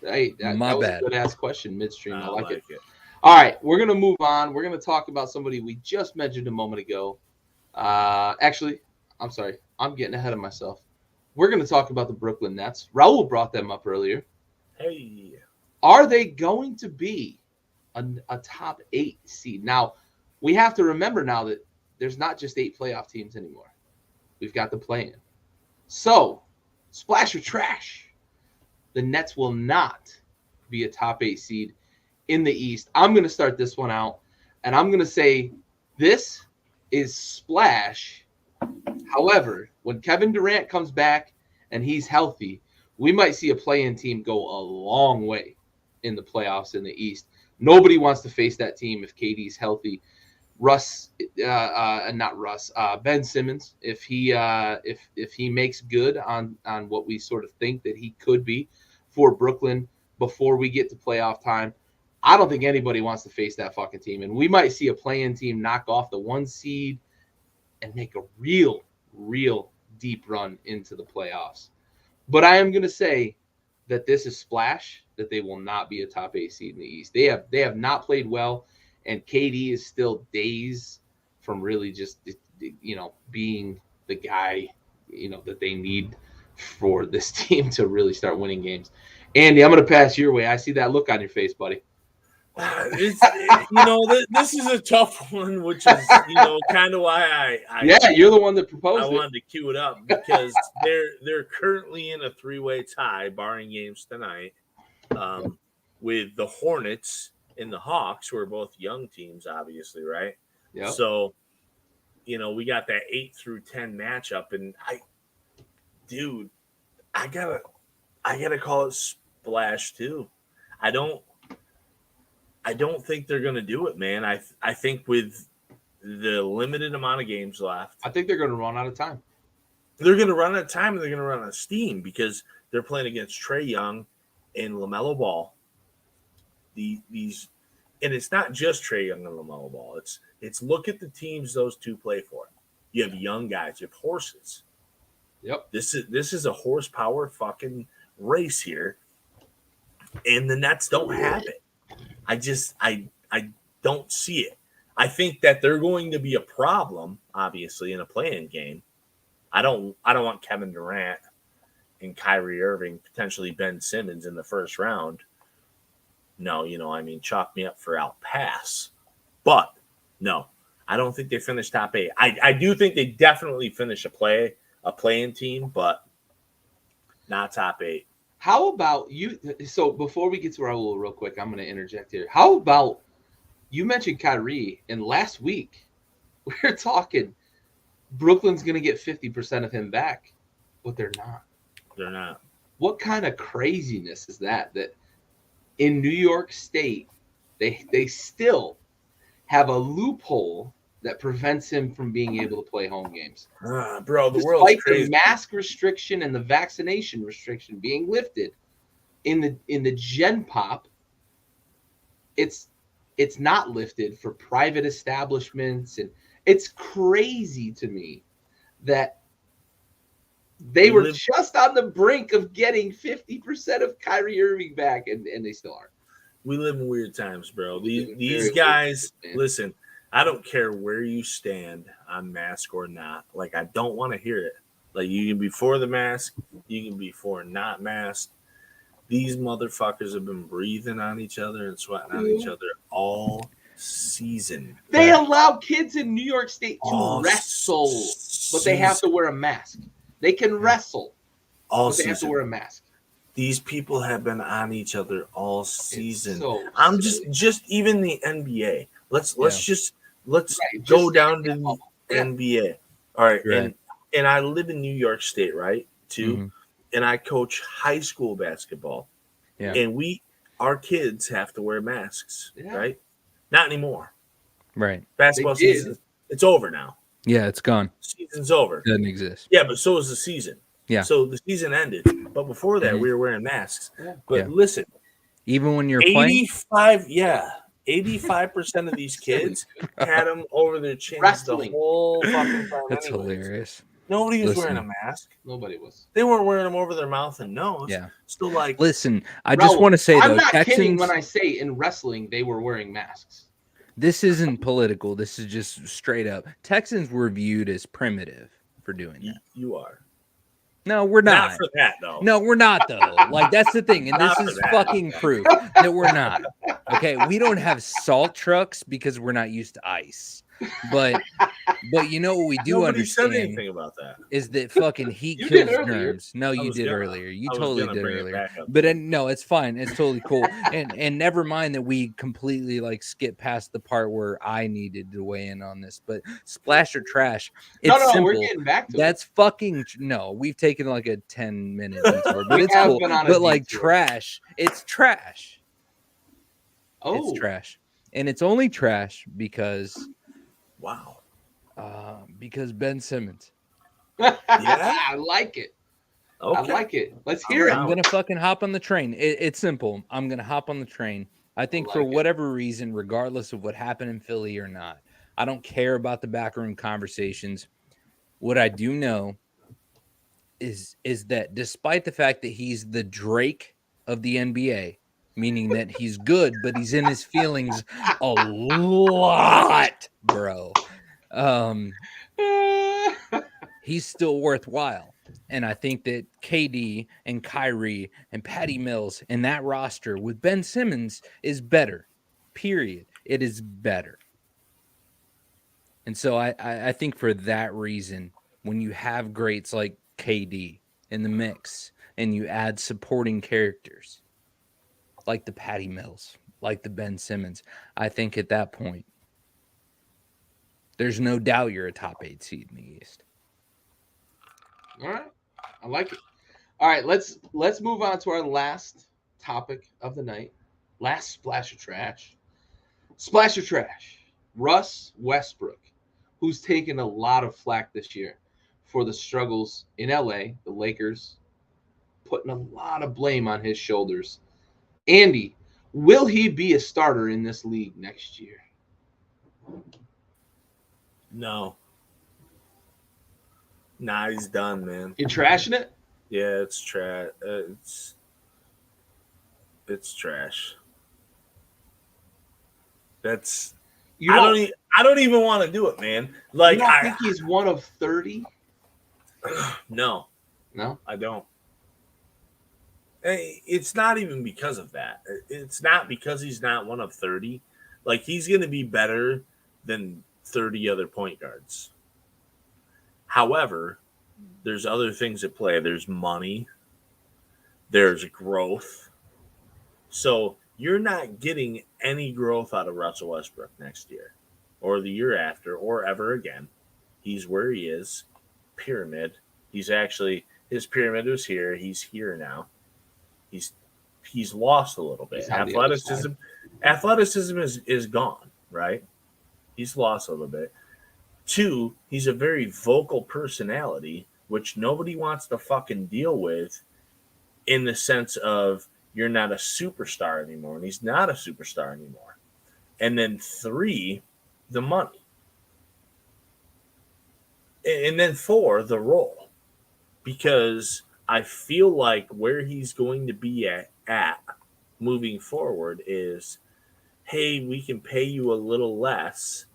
Hey, that was a good ass question midstream. I like it. All right. We're going to move on. We're going to talk about somebody we just mentioned a moment ago. Actually, I'm sorry. I'm getting ahead of myself. We're going to talk about the Brooklyn Nets. Raul brought them up earlier. Hey. Are they going to be a top 8 seed? Now, we have to remember now that there's not just 8 playoff teams anymore. We've got the play-in. So, splash or trash, the Nets will not be a top 8 seed in the East. I'm going to start this one out, and I'm going to say this is splash. However, when Kevin Durant comes back and he's healthy, we might see a play-in team go a long way in the playoffs in the East. Nobody wants to face that team if KD's healthy. Ben Simmons, if he makes good on what we sort of think that he could be for Brooklyn before we get to playoff time, I don't think anybody wants to face that fucking team. And we might see a play-in team knock off the 1 seed and make a real deep run into the playoffs. But I am going to say that this is splash, that they will not be a top 8 seed in the East. They have not played well, and KD is still days from really just, being the guy, that they need for this team to really start winning games. Andy, I'm going to pass your way. I see that look on your face, buddy. This is a tough one, which is, kind of why you're the one that proposed I wanted to cue it up because they're currently in a 3-way tie, barring games tonight, with the Hornets and the Hawks, who are both young teams, obviously, right? Yeah. So, we got that 8 through 10 matchup, and I gotta call it splash too. I don't think they're going to do it, man. I think with the limited amount of games left, I think they're going to run out of time. They're going to run out of time, and they're going to run out of steam because they're playing against Trae Young and LaMelo Ball. And it's not just Trae Young and LaMelo Ball. It's look at the teams those two play for. You have young guys. You have horses. Yep. This is a horsepower fucking race here, and the Nets don't have it. I don't see it. I think that they're going to be a problem, obviously, in a play-in game. I don't want Kevin Durant and Kyrie Irving, potentially Ben Simmons in the first round. No, chalk me up for I'll pass. But no, I don't think they finish top 8. I do think they definitely finish a play-in team, but not top 8. How about you? So before we get to Raul real quick, I'm going to interject here. How about you mentioned Kyrie, and last week we were talking Brooklyn's going to get 50% of him back, but they're not. They're not. What kind of craziness is that? That in New York State, they still have a loophole that prevents him from being able to play home games. Bro, the world's crazy. The mask restriction and the vaccination restriction being lifted in the Gen Pop, it's not lifted for private establishments, and it's crazy to me that they were just on the brink of getting 50% of Kyrie Irving back, and they still aren't. We live in weird times, bro. These guys, listen, I don't care where you stand on mask or not. Like, I don't want to hear it. Like, you can be for the mask, you can be for not masked. These motherfuckers have been breathing on each other and sweating on each other all season. They allow kids in New York State to wrestle, but they have to wear a mask. They can wrestle, but they have to wear a mask. These people have been on each other all season. So I'm just even the NBA. Let's go down to the NBA. All right, and I live in New York State, right? Too. Mm-hmm. And I coach high school basketball. Yeah. And our kids have to wear masks, right? Not anymore. Right. Basketball season, it's over now. Yeah, it's gone. Season's over. Doesn't exist. Yeah, but so is the season. Yeah. So the season ended. But before that, we were wearing masks. Yeah. But listen. Even when you're playing? 85% of these kids had them over their chins the whole fucking time. That's hilarious. Nobody was wearing a mask. Nobody was. They weren't wearing them over their mouth and nose. Yeah. Still like. Listen, I just want to say, I'm though, not Texans, kidding when I say in wrestling they were wearing masks. This isn't political. This is just straight up. Texans were viewed as primitive for doing that. You are. No, we're not. Not for that, though. No, we're not, though. Like, that's the thing. And this is fucking proof that we're not. Okay, we don't have salt trucks because we're not used to ice. But you know what we do understand said anything about that. Is that fucking heat kills germs. No, you did earlier. You totally did earlier. But no, it's fine. It's totally cool. And never mind that we completely like skip past the part where I needed to weigh in on this. But splash or trash. It's simple. We're getting back to That's fucking no. We've taken like a 10-minute detour, but it's cool. But like trash, it's trash. It's trash, and it's only trash because. Wow. Because Ben Simmons. Yeah, I like it. Okay. I like it. Let's hear it. I'm going to fucking hop on the train. It's simple. I'm going to hop on the train. I think for whatever reason, regardless of what happened in Philly or not, I don't care about the backroom conversations. What I do know is that despite the fact that he's the Drake of the NBA, meaning that he's good, but he's in his feelings a lot, bro. He's still worthwhile. And I think that KD and Kyrie and Patty Mills and that roster with Ben Simmons is better. Period. It is better. And so I think for that reason, when you have greats like KD in the mix and you add supporting characters, like the Patty Mills, like the Ben Simmons, I think at that point, there's no doubt you're a top 8 seed in the East. All right. I like it. All right, let's move on to our last topic of the night. Last splash of trash. Splash of trash. Russ Westbrook, who's taken a lot of flack this year for the struggles in LA, the Lakers, putting a lot of blame on his shoulders. Andy, will he be a starter in this league next year? No. Nah, he's done, man. You're trashing it? Yeah, it's trash. It's trash. You I don't even want to do it, man. Like, you don't think he's one of 30? No, I don't. It's not even because of that. It's not because he's not one of 30. Like, he's going to be better than 30 other point guards. However, there's other things at play. There's money. There's growth. So you're not getting any growth out of Russell Westbrook next year or the year after or ever again. He's where he is. Pyramid. He's actually, his pyramid was here. He's here now. He's lost a little bit. Athleticism is gone, right? He's lost a little bit. 2, he's a very vocal personality, which nobody wants to fucking deal with, in the sense of you're not a superstar anymore, and he's not a superstar anymore. And then 3, the money. And then 4, the role. Because I feel like where he's going to be at moving forward is, hey, we can pay you a little less,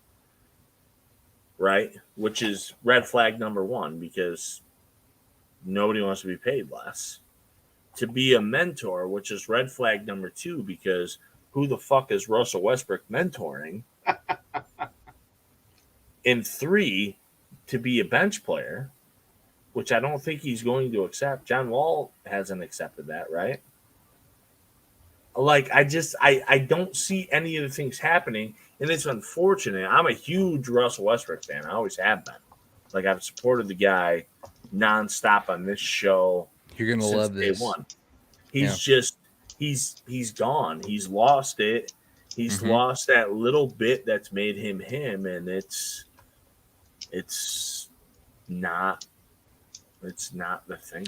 right? Which is red flag number 1, because nobody wants to be paid less. To be a mentor, which is red flag number 2, because who the fuck is Russell Westbrook mentoring? And 3, to be a bench player, which I don't think he's going to accept. John Wall hasn't accepted that, right? Like, I don't see any of the things happening, and it's unfortunate. I'm a huge Russell Westbrook fan. I always have been. Like, I've supported the guy nonstop on this show. You're gonna love this. Day one. He's just he's gone. He's lost it. He's lost that little bit that's made him him, and it's not the thing.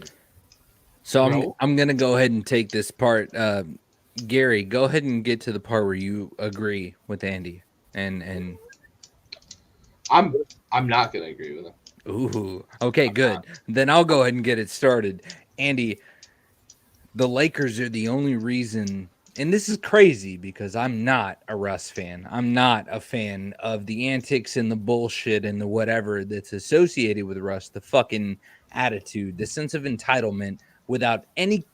So I'm gonna go ahead and take this part. Gary, go ahead and get to the part where you agree with Andy, and I'm not gonna agree with him. Ooh, okay, good. Then I'll go ahead and get it started. Andy, the Lakers are the only reason, and this is crazy because I'm not a Russ fan. I'm not a fan of the antics and the bullshit and the whatever that's associated with Russ, the fucking attitude, the sense of entitlement without any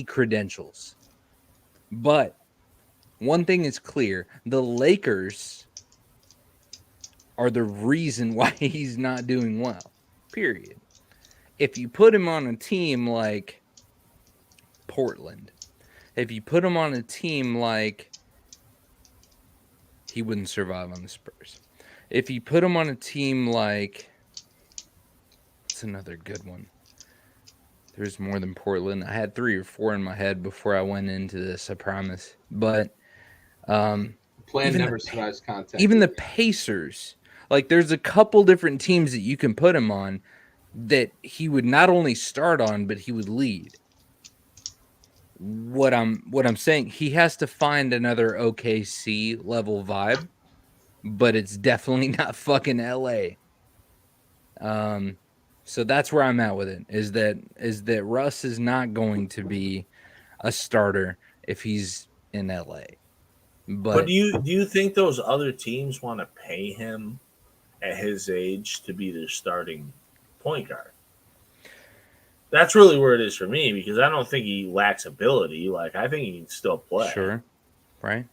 credentials. But one thing is clear, the Lakers are the reason why he's not doing well. Period. If you put him on a team like Portland, if you put him on a team like, he wouldn't survive on the Spurs. If you put him on a team like, it's another good one. There's more than Portland. I had 3 or 4 in my head before I went into this, I promise. But Plan never survives contact. Even the Pacers, like, there's a couple different teams that you can put him on that he would not only start on, but he would lead. What I'm saying, he has to find another OKC level vibe, but it's definitely not fucking LA. So that's where I'm at with it. Is that Russ is not going to be a starter if he's in LA. But do you think those other teams want to pay him at his age to be their starting point guard? That's really where it is for me, because I don't think he lacks ability. Like, I think he can still play. Sure. Right.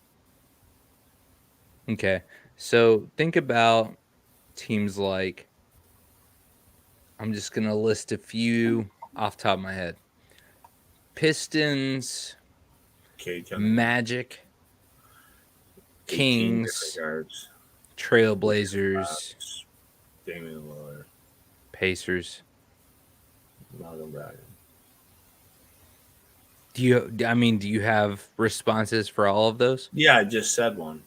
Okay. So think about teams like, I'm just going to list a few off the top of my head. Pistons, Magic, Kings, Trailblazers, Damian Lillard, Pacers. Malcolm Brogdon. Do you have responses for all of those? Yeah, I just said one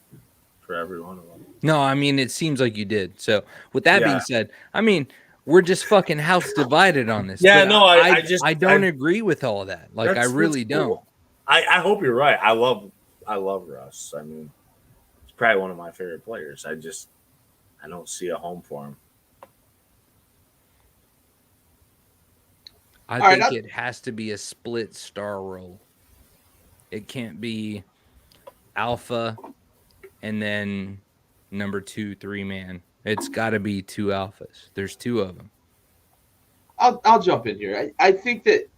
for every one of them. No, I mean, it seems like you did. So with that being said, I mean, we're just fucking house divided on this. Yeah, no, I don't agree with all of that. Like, I really don't. Cool. I hope you're right. I love Russ. I mean, he's probably one of my favorite players. I don't see a home for him. I think it has to be a split star role. It can't be alpha and then number 2, 3 man. It's got to be 2 alphas. There's 2 of them. I'll jump in here. I think that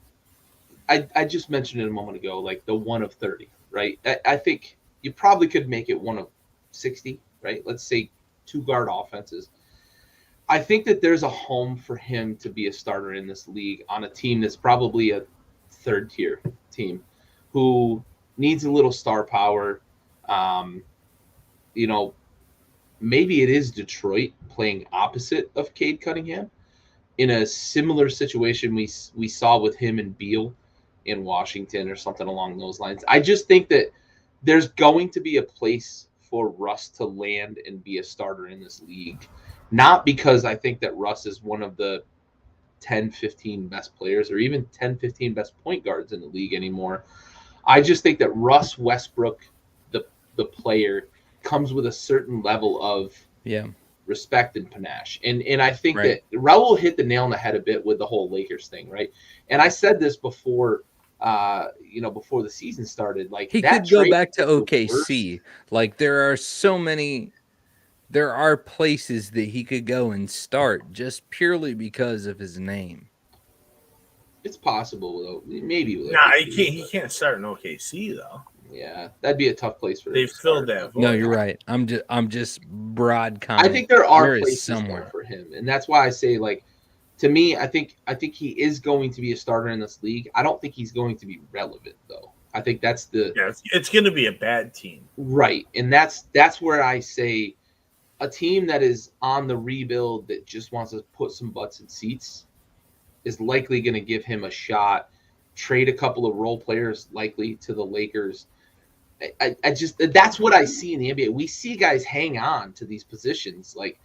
I just mentioned it a moment ago, like the 1 of 30, right? I think you probably could make it 1 of 60, right? Let's say 2 guard offenses. I think that there's a home for him to be a starter in this league on a team that's probably a 3rd tier team who needs a little star power. Maybe it is Detroit playing opposite of Cade Cunningham in a similar situation we saw with him and Beal in Washington or something along those lines. I just think that there's going to be a place for Russ to land and be a starter in this league. Not because I think that Russ is one of the 10, 15 best players or even 10, 15 best point guards in the league anymore. I just think that Russ Westbrook, the player, comes with a certain level of respect and panache. And I think that Raul hit the nail on the head a bit with the whole Lakers thing, right? And I said this before before the season started. Like, he could go back to OKC. Like, there are places that he could go and start just purely because of his name. It's possible, though. Maybe. He can't start in OKC though. Yeah, that'd be a tough place for him. They filled that void. No, you're right. I'm just broad comment. I think there are places somewhere for him, and that's why I say, like, to me, I think he is going to be a starter in this league. I don't think he's going to be relevant, though. I think that's it's going to be a bad team, right? And that's where I say a team that is on the rebuild that just wants to put some butts in seats is likely going to give him a shot. Trade a couple of role players likely to the Lakers. I just that's what I see in the NBA. We see guys hang on to these positions. Like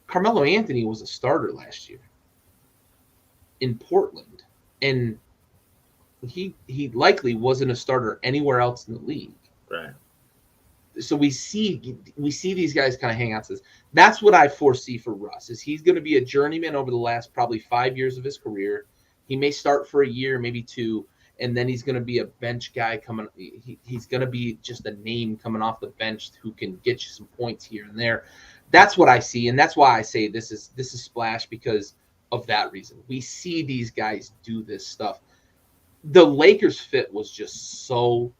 Carmelo Anthony was a starter last year in Portland, and he likely wasn't a starter anywhere else in the league. Right. So we see these guys kind of hang on to this. That's what I foresee for Russ. Is he's going to be a journeyman over the last probably 5 years of his career. He may start for a year, maybe 2. And then he's going to be a bench guy coming. He's going to be just a name coming off the bench who can get you some points here and there. That's what I see, and that's why I say this is splash because of that reason. We see these guys do this stuff. The Lakers fit was just so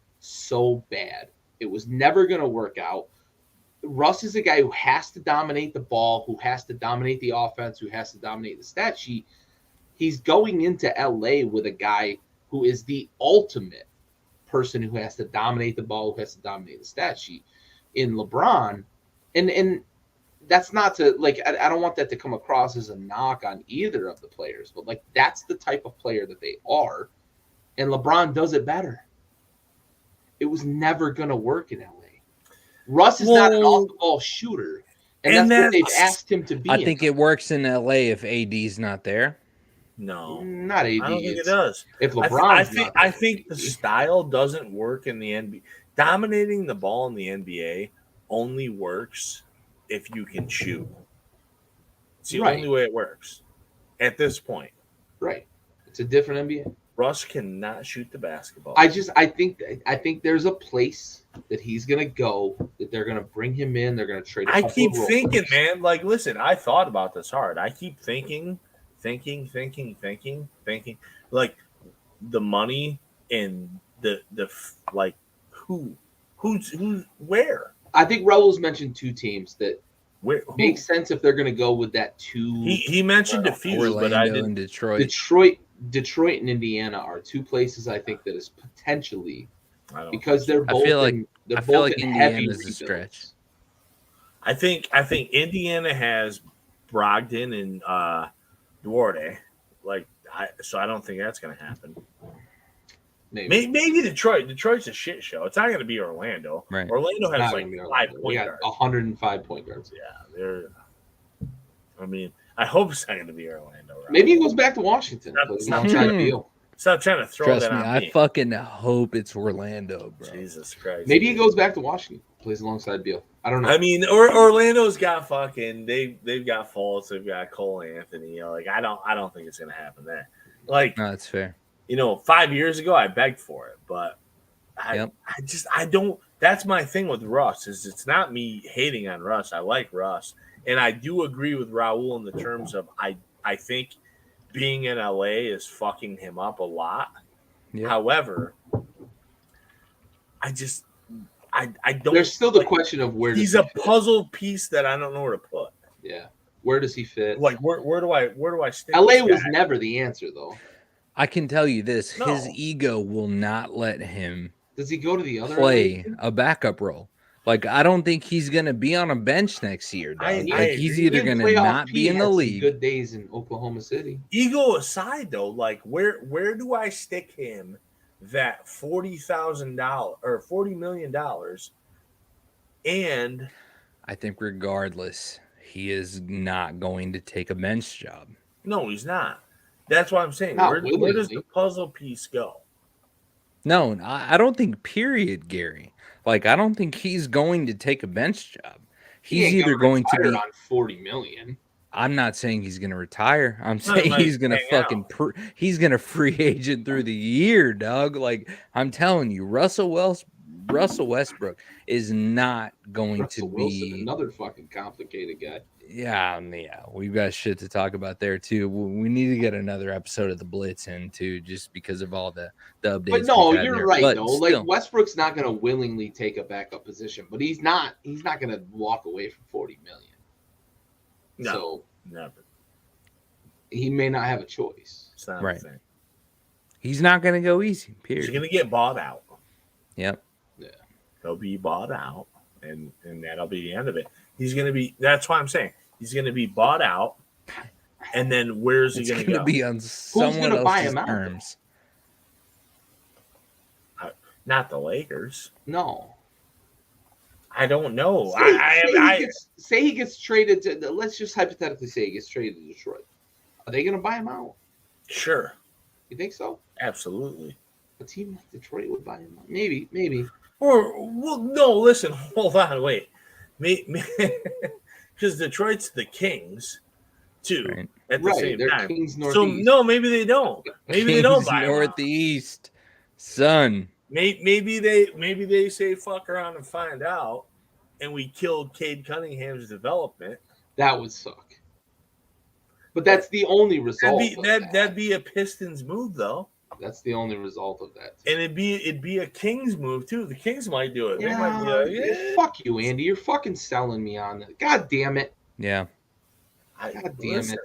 bad. It was never going to work out. Russ is a guy who has to dominate the ball, who has to dominate the offense, who has to dominate the stat sheet. He's going into LA with a guy who is the ultimate person who has to dominate the ball, who has to dominate the stat sheet in LeBron. And that's not to, like, I don't want that to come across as a knock on either of the players, but, like, that's the type of player that they are. And LeBron does it better. It was never going to work in LA. Russ is not an off-the-ball shooter, and that's what they've asked him to be. I think it works in LA if AD's not there. No, not AD. I don't think it does. If LeBron, I think the style doesn't work in the NBA. Dominating the ball in the NBA only works if you can shoot. It's the only way it works at this point. Right. It's a different NBA. Russ cannot shoot the basketball. I think there's a place that he's gonna go, that they're gonna bring him in. They're gonna trade. I keep thinking, man. Like, listen, I thought about this hard. I keep thinking. Like the money and the like who's where. I think Raul's mentioned 2 teams that makes sense if they're going to go with that 2. He mentioned a few, Orlando but I didn't. And Detroit. Detroit and Indiana are 2 places I think that is potentially because I feel like Indiana's a stretch. I think Indiana has Brogdon and Duarte, so I don't think that's going to happen. Maybe Detroit. Detroit's a shit show. It's not going to be Orlando. Right. Orlando has like 5 point guards. 105 point guards. Yeah, they're. I mean, I hope it's not going to be Orlando. Right? Maybe he goes back to Washington. Stop trying to throw Trust that me, on me. I fucking hope it's Orlando, bro. Jesus Christ. Maybe he goes back to Washington, plays alongside Beal. I don't know. I mean, Orlando's got fucking they've got Fultz, they've got Cole Anthony. Like I don't think it's gonna happen there. Like, no, that's fair. 5 years ago I begged for it, but I don't. That's my thing with Russ. Is it's not me hating on Russ. I like Russ, and I do agree with Raul in the terms of I think being in LA is fucking him up a lot. Yep. However, I don't. There's still the question of where he's does a he fit? puzzle piece that I don't know where to put. Yeah, where does he fit? Like where do I stick? LA this was guy? never the answer though. I can tell you this: No. his ego will not let him Does he go to the other play LA? a backup role. Like, I don't think he's gonna be on a bench next year, dog. I Like, he's agree. either He in gonna playoff not P be in had the some league. Good days in Oklahoma City. Ego aside, though, like where do I stick him? That $40,000 or $40 million, and I think regardless, he is not going to take a bench job. no, he's not. That's what I'm saying. Not Where does willingly. the puzzle piece go? No, I don't think. Period, Gary. Like, I don't think he's going to take a bench job. He He's ain't either gonna going to retire be. on 40 million. I'm not saying he's going to retire. I'm No, he saying might he's going to hang fucking. out. He's going to free agent through the year, dog. Like, I'm telling you, Russell Westbrook is not going Russell to Wilson, be. another fucking complicated guy. Yeah, we've got shit to talk about there too. We need to get another episode of the Blitz in too, just because of all the updates. But no, we've had you're there. right But though. still, Like Westbrook's not going to willingly take a backup position, but he's not going to walk away from 40 million. No, So never. he may not have a choice. It's not Right. a thing. he's not going to go easy. He's Period. gonna get bought out. Yep. He'll be bought out, and that'll be the end of it. He's gonna be. That's why I'm saying he's gonna be bought out, and then where's he It's gonna going to go? be on someone gonna buy else's him out, though? terms. Not the Lakers. No. I don't know. Say he gets traded to. Let's just hypothetically say he gets traded to Detroit. Are they going to buy him out? Sure, You think so? absolutely. A team like Detroit would buy him out. Maybe. Or well, no. Listen, hold on, wait. Because Detroit's the Kings, too. Right. At the Right, same they're time. Kings So Northeast. no, maybe they don't. Maybe they don't Kings buy him out. Northeast, son. Maybe they say fuck around and find out, and we killed Cade Cunningham's development. That would suck. But that's the only result. That'd be a Pistons move though, That's the only result of that. and it'd be a Kings move too. The Kings might do it. They might be like, yeah. Fuck you, Andy. You're fucking selling me on that. God damn it. Yeah. God damn it.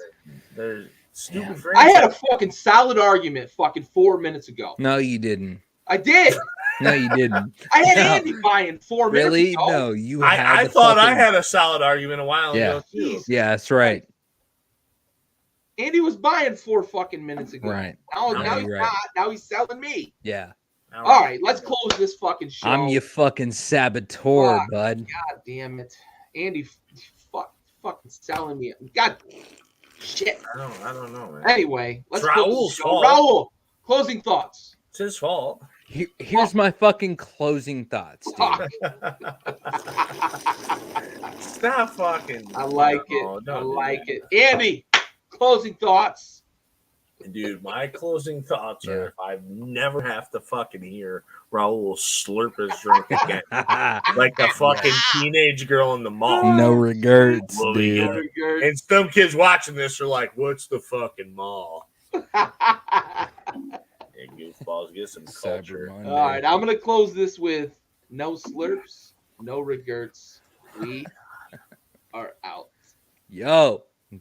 They're stupid. Yeah. Franchise. I had a fucking solid argument fucking 4 minutes ago. No, you didn't. I did. No, you didn't. I had No. Andy buying 4 minutes Really? ago. No, you had. I the thought I fucking- had a solid argument a while Yeah. ago too. Yeah, that's right. Andy was buying 4 fucking minutes ago. Right. Now No, he's you're not. right. Now he's selling me. Yeah. All right, let's close this fucking show. I'm your fucking saboteur, Fuck. bud. God damn it. Andy fucking selling me. God shit. I don't know, man. Anyway, let's It's close Raul's the show. fault. Raul, closing thoughts. It's his fault. Here's my fucking closing thoughts, dude. Fuck. Stop fucking. I like No, it. don't I do like that. it. Andy, closing thoughts. Dude, my closing thoughts Yeah. are if I never have to fucking hear Raul slurp his drink again. Like a fucking teenage girl in the mall. No regrets, Well, dude. yeah. And some kids watching this are like, what's the fucking mall? Hey, goofballs, get some Cyber culture. Monday. All right, I'm going to close this with no slurps, no regrets. We are out. Yo. Okay.